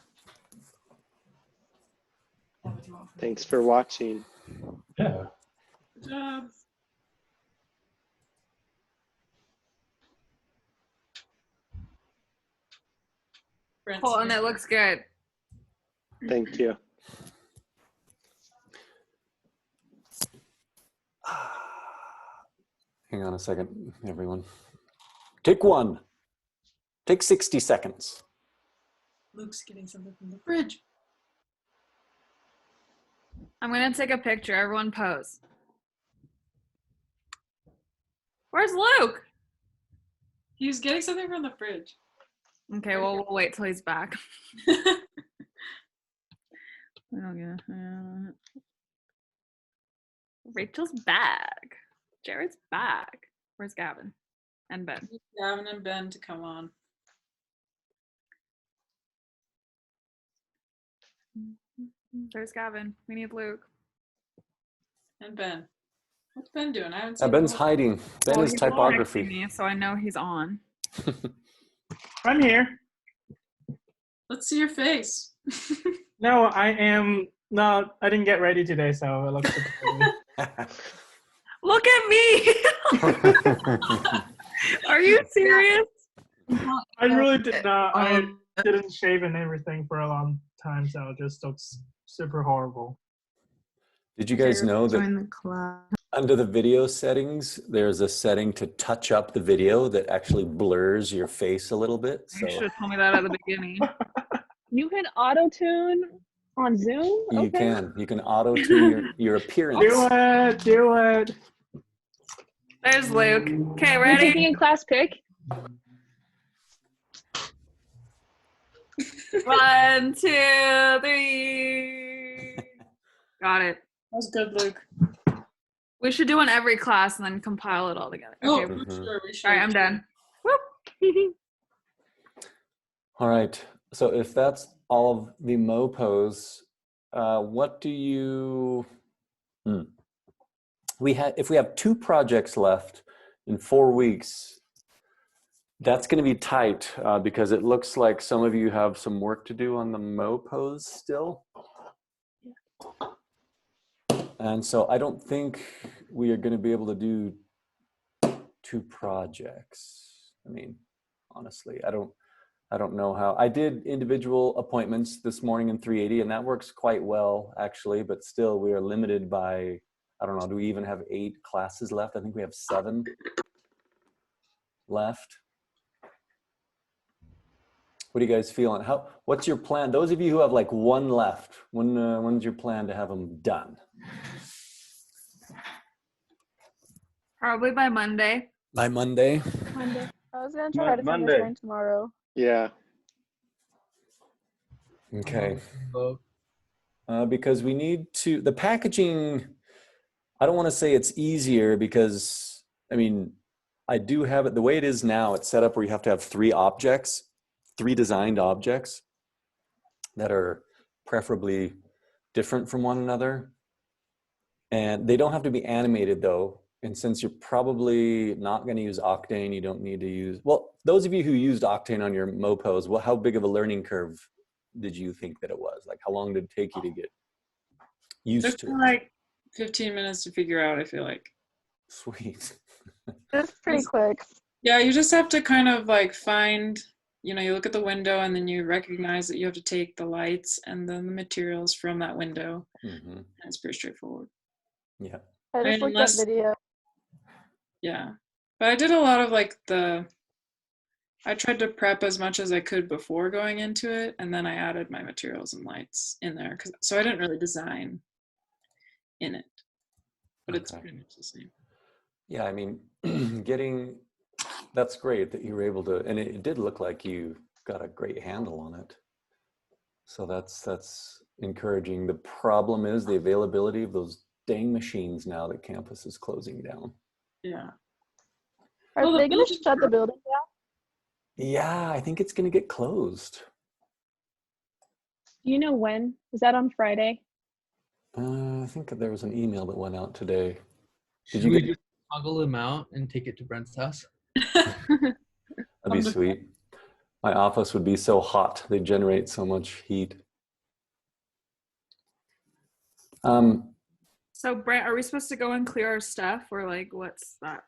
S12: Thanks for watching.
S1: Yeah.
S4: Good job.
S11: Colton, it looks good.
S12: Thank you.
S2: Hang on a second, everyone. Take one. Take 60 seconds.
S4: Luke's getting something from the fridge.
S11: I'm gonna take a picture. Everyone pose. Where's Luke?
S4: He's getting something from the fridge.
S11: Okay, well, we'll wait till he's back. Rachel's back. Jared's back. Where's Gavin and Ben?
S4: Gavin and Ben to come on.
S11: There's Gavin. We need Luke.
S4: And Ben. What's Ben doing? I haven't seen
S2: Ben's
S4: him.
S2: hiding. Ben
S11: Well,
S2: is
S11: he's
S2: typography.
S11: texting me, so I know he's on.
S10: I'm here.
S4: Let's see your face.
S10: No, I am. No, I didn't get ready today, so it looks super
S11: Look at me! Are you serious?
S10: I really did not. I didn't shave and everything for a long time, so it just looks super horrible.
S2: Did you guys know
S14: Join
S2: that
S14: the club.
S2: under the video settune, there's a setting to touch up the video that actually blurs your face a little bit? So
S11: You should have told me that at the beginning.
S8: You can auto tune on Zoom?
S2: you can auto tune your appearance.
S10: Do it.
S11: There's Luke. Okay,
S8: Are you
S11: ready?
S8: taking a class pic?
S11: 1, 2, 3. Got it.
S4: That was good, Luke.
S11: We should do one every class and then compile it all together.
S4: Oh,
S11: Okay.
S4: for sure. We should.
S11: All right, I'm done. Whoop.
S2: All right. So if that's all of the MoPos, what do you? If we have 2 projects left in 4 weeks, that's going to be tight because it looks like some of you have some work to do on the MoPos still. And so I don't think we are going to be able to do 2 projects. I mean, honestly, I don't know how. I did individual appointments this morning in 380, and that works quite well, actually, but still we are limited by, I don't know, do we even have 8 classes left? I think we have 7 left. What are you guys feeling? What's your plan? Those of you who have like 1 left, when's your plan to have them done?
S11: Probably by Monday.
S2: By Monday?
S8: Monday. I was gonna try to finish mine tomorrow.
S12: Yeah.
S2: Okay. Because we need to, the packaging, I don't want to say it's easier because, I mean, I do have it, the way it is now, it's set up where you have to have 3 objects, 3 designed objects that are preferably different from one another. And they don't have to be animated though. And since you're probably not going to use Octane, you don't need to use, well, those of you who used Octane on your MoPos, well, how big of a learning curve did you think that it was? Like, how long did it take you to get used to it?
S4: Like 15 minutes to figure out, I feel like.
S2: Sweet.
S5: It's pretty quick.
S4: Yeah, you just have to kind of like find, you know, you look at the window and then you recognize that you have to take the lights and then the materials from that window.
S2: Mm-hmm.
S4: And it's pretty straightforward.
S2: Yeah.
S5: I just looked up video.
S4: Yeah. But I did a lot of like I tried to prep as much as I could before going into it, and then I added my materials and lights in there. So I didn't really design in it, but it's pretty much the same.
S2: Yeah, I mean, that's great that you were able to, and it did look like you got a great handle on it. So that's encouraging. The problem is the availability of those dang machines now that campus is closing down.
S4: Yeah.
S5: Are they going to shut the building down?
S2: Yeah, I think it's going to get closed.
S8: Do you know when? Is that on Friday?
S2: I think there was an email that went out today.
S9: Should we just smuggle them out and take it to Brent's house?
S2: That'd be sweet. My office would be so hot. They generate so much heat.
S11: So Brent, are we supposed to go and clear our stuff, or like what's that?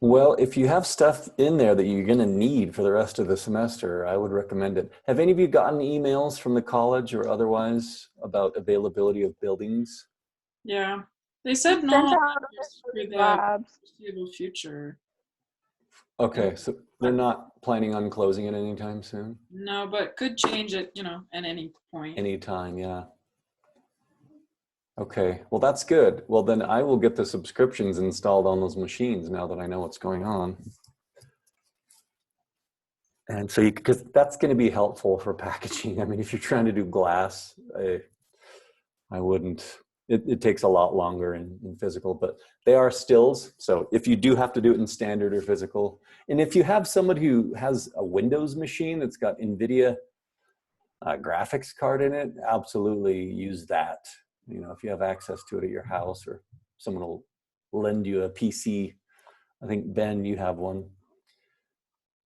S2: Well, if you have stuff in there that you're going to need for the rest of the semester, I would recommend it. Have any of you gotten emails from the college or otherwise about availability of buildings?
S4: Yeah. They said no for the foreseeable future.
S2: Okay, so they're not planning on closing it anytime soon?
S4: No, but could change it, you know, at any point.
S2: Anytime, yeah. Okay, well, that's good. Well, then I will get the subscriptions installed on those machines now that I know what's going on. And so, because that's going to be helpful for packaging. I mean, if you're trying to do glass, I wouldn't. It takes a lot longer in physical, but they are stills. So if you do have to do it in standard or physical, and if you have somebody who has a Windows machine that's got NVIDIA graphics card in it, absolutely use that. You know, if you have access to it at your house, or someone will lend you a PC. I think, Ben, you have one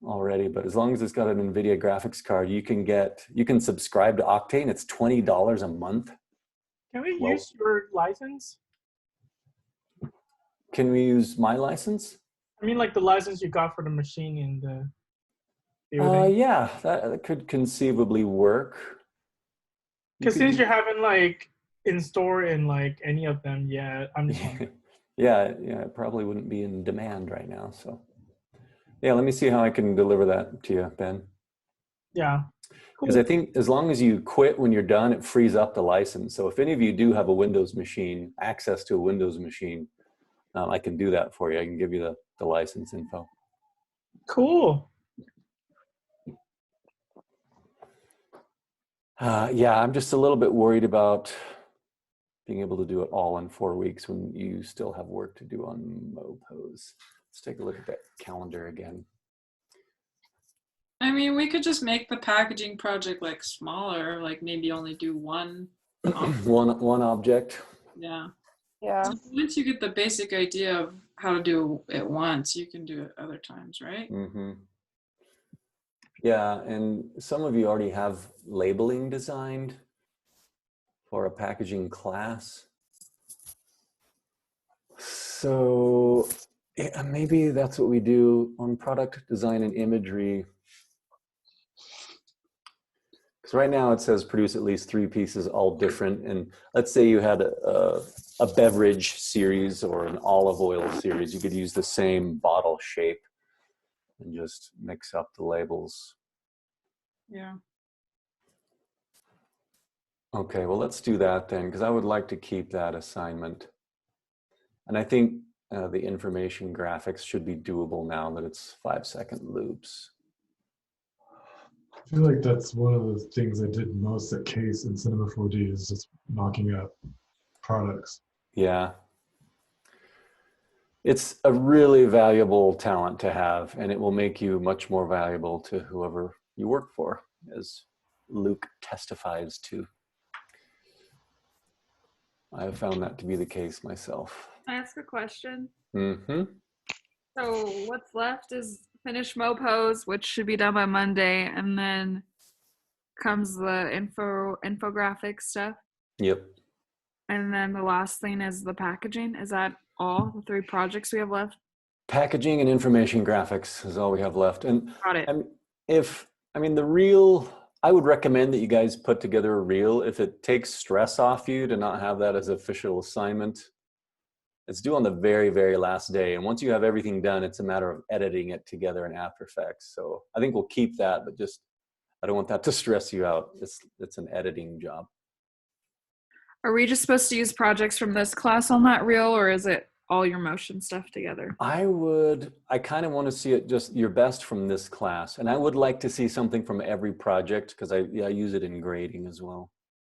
S2: already, but as long as it's got an NVIDIA graphics card, you can subscribe to Octane. It's $20 a month.
S10: Can we use your license?
S2: Can we use my license?
S10: I mean, like the license you got for the machine in the building.
S2: Yeah, that could conceivably work.
S10: Because since you haven't like in-store in like any of them yet, I'm just wondering.
S2: Yeah, it probably wouldn't be in demand right now. So yeah, let me see how I can deliver that to you, Ben.
S10: Yeah.
S2: Because I think as long as you quit when you're done, it frees up the license. So if any of you do have a Windows machine, access to a Windows machine, I can do that for you. I can give you the license info.
S10: Cool.
S2: Yeah, I'm just a little bit worried about being able to do it all in 4 weeks when you still have work to do on MoPos. Let's take a look at that calendar again.
S4: I mean, we could just make the packaging project like smaller, like maybe only do one object.
S2: one object.
S4: Yeah.
S5: Yeah.
S4: Once you get the basic idea of how to do it once, you can do it other times, right?
S2: Mm-hmm. Yeah, and some of you already have labeling designed for a packaging class. So yeah, maybe that's what we do on product design and imagery. Because right now it says produce at least 3 pieces, all different. And let's say you had a beverage series or an olive oil series. You could use the same bottle shape and just mix up the labels.
S4: Yeah.
S2: Okay, well, let's do that then, because I would like to keep that assignment. And I think the information graphics should be doable now that it's 5-second loops.
S1: I feel like that's one of the things I did most at Case in Cinema 4D is just knocking out products.
S2: Yeah. It's a really valuable talent to have, and it will make you much more valuable to whoever you work for, as Luke testifies to. I have found that to be the case myself.
S11: Can I ask a question?
S2: Mm-hmm.
S11: So what's left is finish MoPos, which should be done by Monday, and then comes the infographic stuff.
S2: Yep.
S11: And then the last thing is the packaging. Is that all the 3 projects we have left?
S2: Packaging and information graphics is all we have left. And
S11: Got it.
S2: the reel, I would recommend that you guys put together a reel if it takes stress off you to not have that as official assignment. It's due on the very, very last day. And once you have everything done, it's a matter of editing it together in After Effects. So I think we'll keep that, but just, I don't want that to stress you out. It's an editing job.
S11: Are we just supposed to use projects from this class on that reel, or is it all your motion stuff together?
S2: I kind of want to see it just your best from this class. And I would like to see something from every project because I use it in grading as well.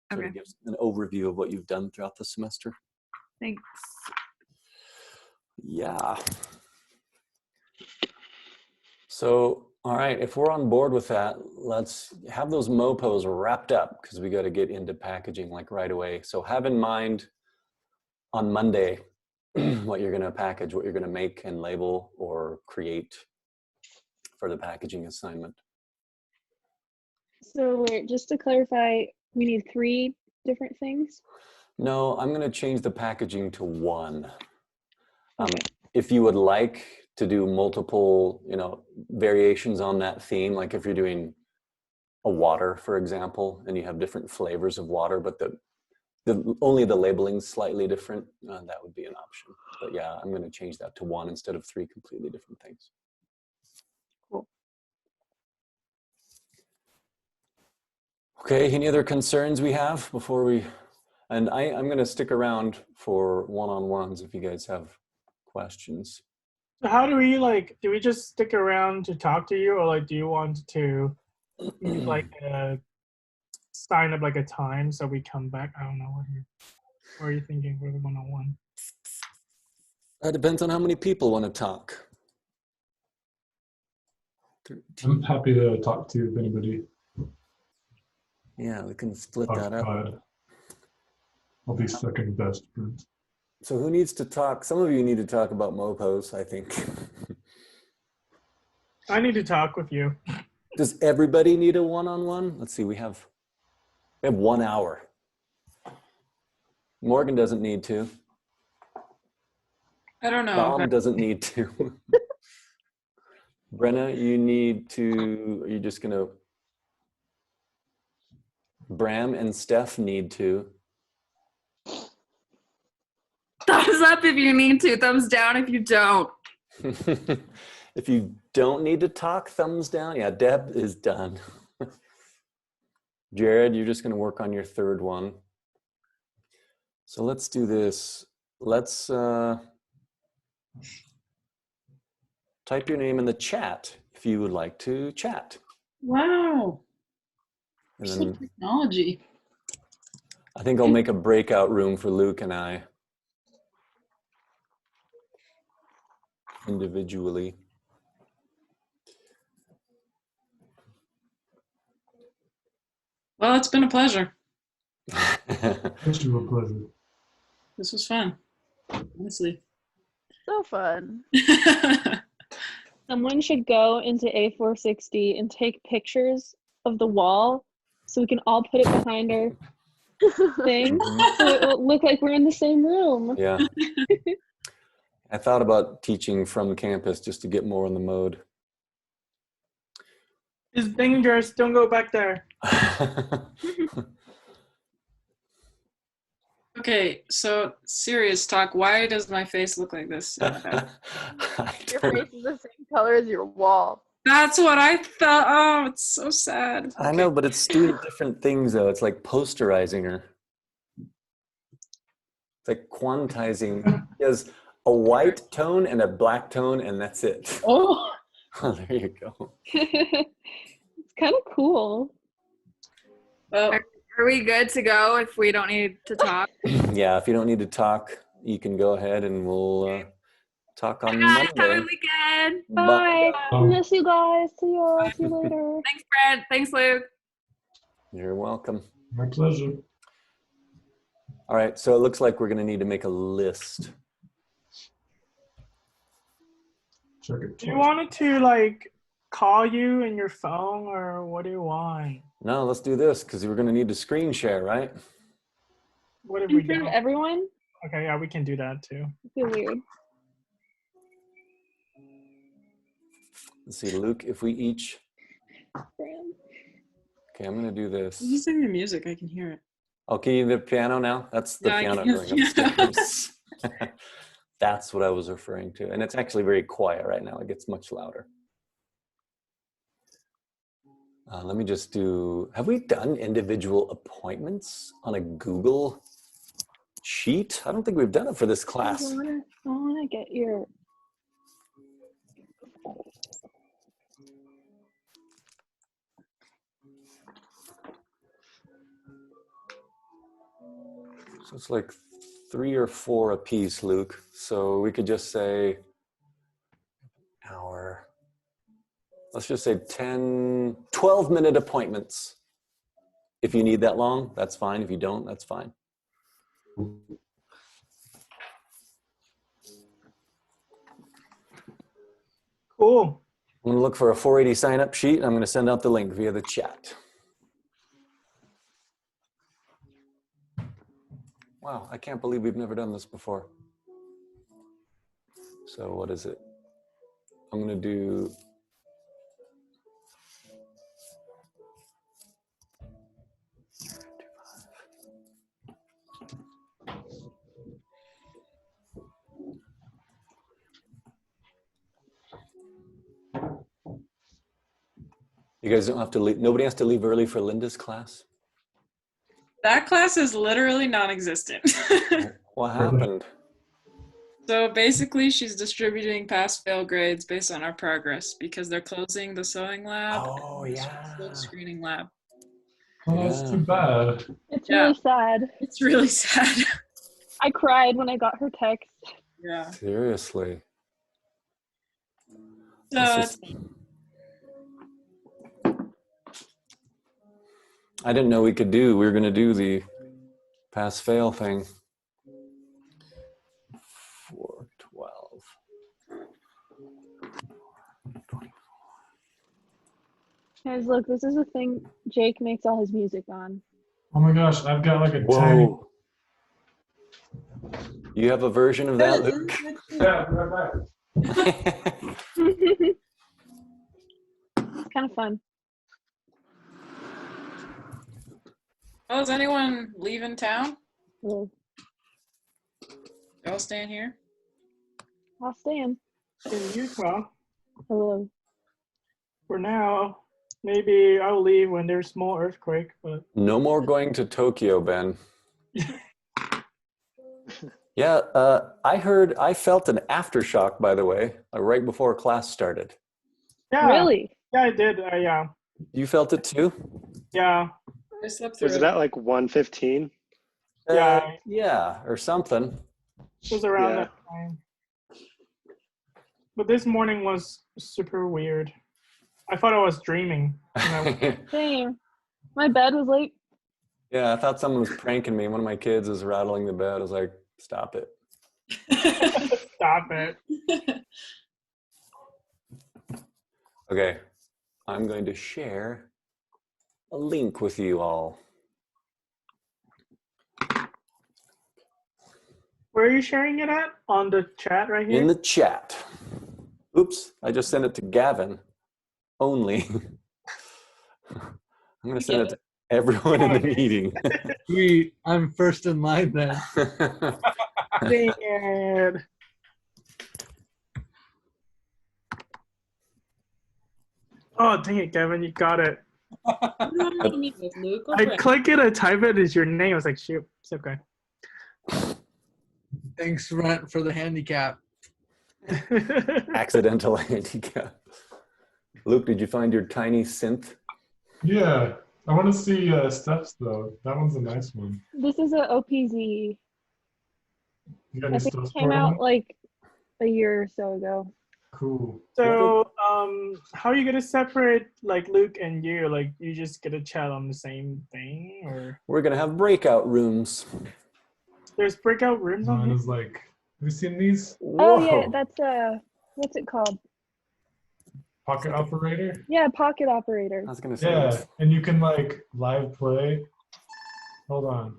S2: So
S11: Okay.
S2: it gives an overview of what you've done throughout the semester.
S11: Thanks.
S2: Yeah. So, all right, if we're on board with that, let's have those MoPos wrapped up because we got to get into packaging like right away. So have in mind on Monday what you're going to package, what you're going to make and label or create for the packaging assignment.
S8: So wait, just to clarify, we need 3 different things?
S2: No, I'm going to change the packaging to 1. If you would like to do multiple, variations on that theme, like if you're doing a water, for example, and you have different flavors of water, but only the labeling's slightly different, that would be an option. But yeah, I'm going to change that to 1 instead of 3 completely different things.
S8: Cool.
S2: Okay, any other concerns we have before we, and I'm going to stick around for one-on-ones if you guys have questions.
S10: So how do we just stick around to talk to you, or do you want to sign up a time so we come back? I don't know what are you thinking for the one-on-one?
S2: That depends on how many people want to talk.
S1: I'm happy to talk to you if anybody.
S2: Yeah, we can split that up.
S1: I'll be second best friend.
S2: So who needs to talk? Some of you need to talk about MoPos, I think.
S10: I need to talk with you.
S2: Does everybody need a one-on-one? Let's see, we have 1 hour. Morgan doesn't need to.
S4: I don't know.
S2: Tom doesn't need to. Brenna, you need to, are you just gonna, Bram and Steph need to.
S11: Thumbs up if you need to. Thumbs down if you don't.
S2: If you don't need to talk, thumbs down. Yeah, Deb is done. Jared, you're just going to work on your 3rd one. So let's do this. Let's type your name in the chat if you would like to chat.
S4: Wow.
S2: And
S4: Some technology.
S2: I think I'll make a breakout room for Luke and I. Individually.
S4: Well, it's been a pleasure.
S1: It's a pleasure.
S4: This was fun, honestly.
S5: So fun.
S8: Someone should go into A460 and take pictures of the wall so we can all put it behind our thing so it will look like we're in the same room.
S2: Yeah. I thought about teaching from campus just to get more in the mode.
S10: It's dangerous. Don't go back there.
S4: Okay, so serious talk. Why does my face look like this?
S5: Your face is the same color as your wall.
S4: That's what I thought. Oh, it's so sad.
S2: I know, but it's doing different things though. It's like posterizing her. It's like quantizing. He has a white tone and a black tone, and that's it.
S11: Oh,
S2: Oh, there you go.
S8: It's kind of cool.
S4: Well,
S11: are we good to go if we don't need to talk?
S2: Yeah, if you don't need to talk, you can go ahead and we'll talk on
S11: Guys, have a
S2: Monday.
S11: weekend.
S8: Bye.
S1: Bye.
S8: Miss you guys. See you. See you later.
S11: Thanks, Brent. Thanks, Luke.
S2: You're welcome.
S1: My pleasure.
S2: All right, so it looks like we're going to need to make a list.
S1: Check it.
S10: Do you want it to like call you in your phone, or what do you want?
S2: No, let's do this because we're going to need to screen share, right?
S10: What if
S8: In
S10: we
S8: front of
S10: don't?
S8: everyone?
S10: Okay, yeah, we can do that too.
S8: I feel weird.
S2: Let's see, Luke, if we each... Okay, I'm going to do this.
S4: You sing the music, I can hear it.
S2: Oh, can you hear the piano now? That's the
S4: Yeah, I
S2: piano
S4: can
S2: going
S4: hear
S2: upstairs. That's what I was referring to. And it's actually very quiet right now. It gets much louder. Let me just do, have we done individual appointments on a Google sheet? I don't think we've done it for this class.
S8: I wanna get your.
S2: So it's like 3 or 4 a piece, Luke. So we could just say hour. Let's just say 12-minute appointments. If you need that long, that's fine. If you don't, that's fine.
S10: Cool.
S2: I'm going to look for a 480 sign-up sheet, and I'm going to send out the link via the chat. Wow, I can't believe we've never done this before. So what is it? I'm going to do... You guys don't have to leave. Nobody has to leave early for Linda's class?
S4: That class is literally non-existent.
S2: What happened?
S4: So basically, she's distributing pass-fail grades based on our progress because they're closing the sewing lab.
S2: Oh,
S4: and the
S2: yeah.
S4: silk screening lab.
S1: Oh, that's too bad.
S8: It's
S4: Yeah.
S8: really sad.
S4: It's really sad.
S8: I cried when I got her text.
S4: Yeah.
S2: Seriously.
S4: So
S2: This is- I didn't know we could do, we were going to do the pass-fail thing. 412.
S8: Guys, look, this is the thing Jake makes all his music on.
S1: Oh my gosh, I've got like a
S2: Whoa. You have a version of that, Luke?
S1: Yeah, I'll be right back.
S8: It's kind of fun.
S4: Oh, is anyone leaving town?
S8: Hello.
S4: Y'all staying here?
S8: I'll stay in.
S10: In Utah,
S8: Hello.
S10: for now, maybe I'll leave when there's small earthquake, but
S2: No more going to Tokyo, Ben. Yeah, I felt an aftershock, by the way, right before class started.
S10: yeah.
S8: Really?
S10: Yeah, I did. Yeah.
S2: You felt it too?
S10: Yeah.
S4: I slept through
S12: Was it at like 1:15?
S10: Yeah.
S2: Yeah, or something.
S10: It was around
S12: Yeah.
S10: that time. But this morning was super weird. I thought I was dreaming.
S8: Same. My bed was like,
S2: Yeah, I thought someone was pranking me. One of my kids is rattling the bed. I was like, stop it.
S10: Stop it.
S2: Okay, I'm going to share a link with you all.
S10: Where are you sharing it at? On the chat right here?
S2: In the chat. Oops, I just sent it to Gavin only. I'm going to send it to everyone in the meeting.
S9: Sweet. I'm first in line then.
S10: Dang it. Oh, dang it, Kevin, you got it. I click it, I type it as your name. I was like, shoot, it's okay.
S9: Thanks, Rent, for the handicap.
S2: Accidental handicap. Luke, did you find your tiny synth?
S1: Yeah, I want to see steps though. That one's a nice one.
S8: this is a OPZ.
S1: You got
S8: I
S1: any
S8: think
S1: steps
S8: it came
S1: for
S8: out
S1: it?
S8: like a year or so ago.
S1: Cool.
S10: So, how are you gonna separate like Luke and you? Like, you just get a chat on the same thing, or?
S2: We're going to have breakout rooms.
S10: There's breakout rooms on
S1: Mine
S10: here.
S1: is like, have you seen these?
S8: Oh yeah, that's what's it called?
S1: Pocket operator?
S8: Yeah, pocket operator.
S2: I was gonna say.
S1: Yeah, and you can like live play. Hold on.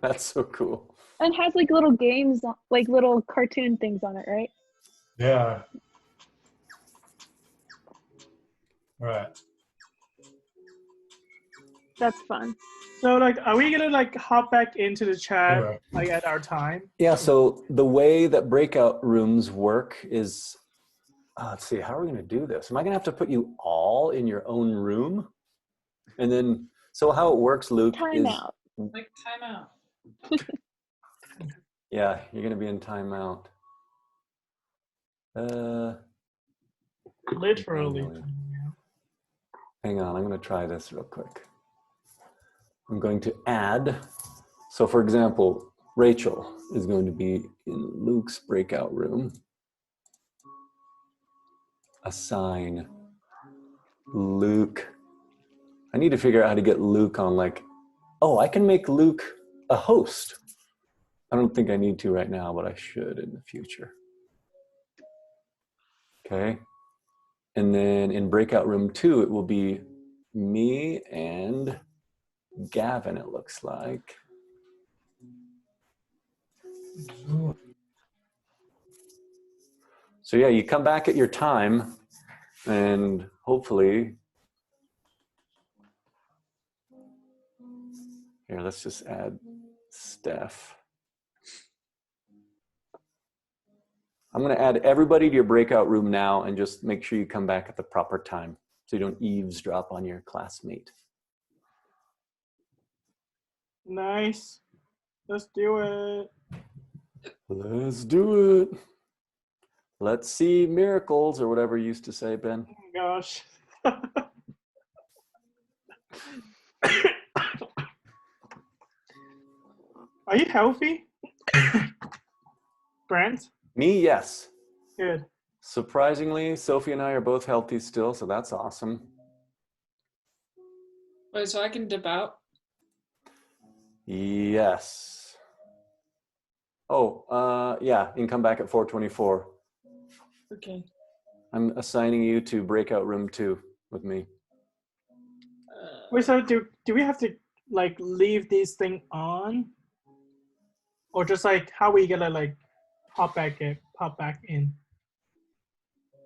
S2: That's so cool.
S8: And it has like little games, like little cartoon things on it, right?
S1: Yeah. All right.
S8: That's fun.
S10: So like, are we gonna like hop back into the chat
S1: Yeah.
S10: like at our time?
S2: Yeah, so the way that breakout rooms work is, let's see, how are we gonna do this? Am I gonna have to put you all in your own room? And then, so how it works, Luke, is,
S8: Timeout.
S4: Like timeout.
S2: yeah, you're gonna be in timeout.
S10: Literally.
S2: Hang on, I'm gonna try this real quick. I'm going to add, so for example, Rachel is going to be in Luke's breakout room. Assign Luke. I need to figure out how to get Luke on like, oh, I can make Luke a host. I don't think I need to right now, but I should in the future. Okay. And then in breakout room 2, it will be me and Gavin, it looks like. So yeah, you come back at your time and hopefully, here, let's just add Steph. I'm gonna add everybody to your breakout room now and just make sure you come back at the proper time so you don't eavesdrop on your classmate.
S10: Nice. Let's do it.
S2: Let's do it. Let's see miracles, or whatever you used to say, Ben.
S10: Oh my gosh. Are you healthy? Brent?
S2: Me, yes.
S10: Good.
S2: Surprisingly, Sophie and I are both healthy still, so that's awesome.
S4: Wait, so I can dip out?
S2: Yes. Oh, yeah, you can come back at 4:24.
S4: Okay.
S2: I'm assigning you to breakout room 2 with me.
S10: Wait, so do we have to like leave these thing on? Or just like how we gonna like pop back in?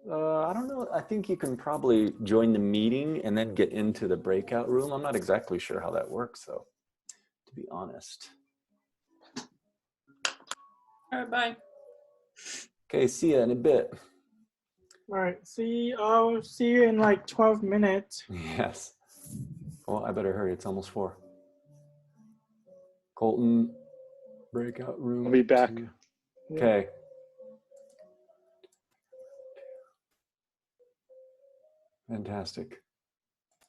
S2: I don't know. I think you can probably join the meeting and then get into the breakout room. I'm not exactly sure how that works, though, to be honest.
S4: All right, bye.
S2: Okay, see ya in a bit.
S10: All right. I'll see you in like 12 minutes.
S2: Yes. Well, I better hurry. It's almost 4. Colton, breakout room.
S12: I'll be back.
S2: 2. Okay. Fantastic.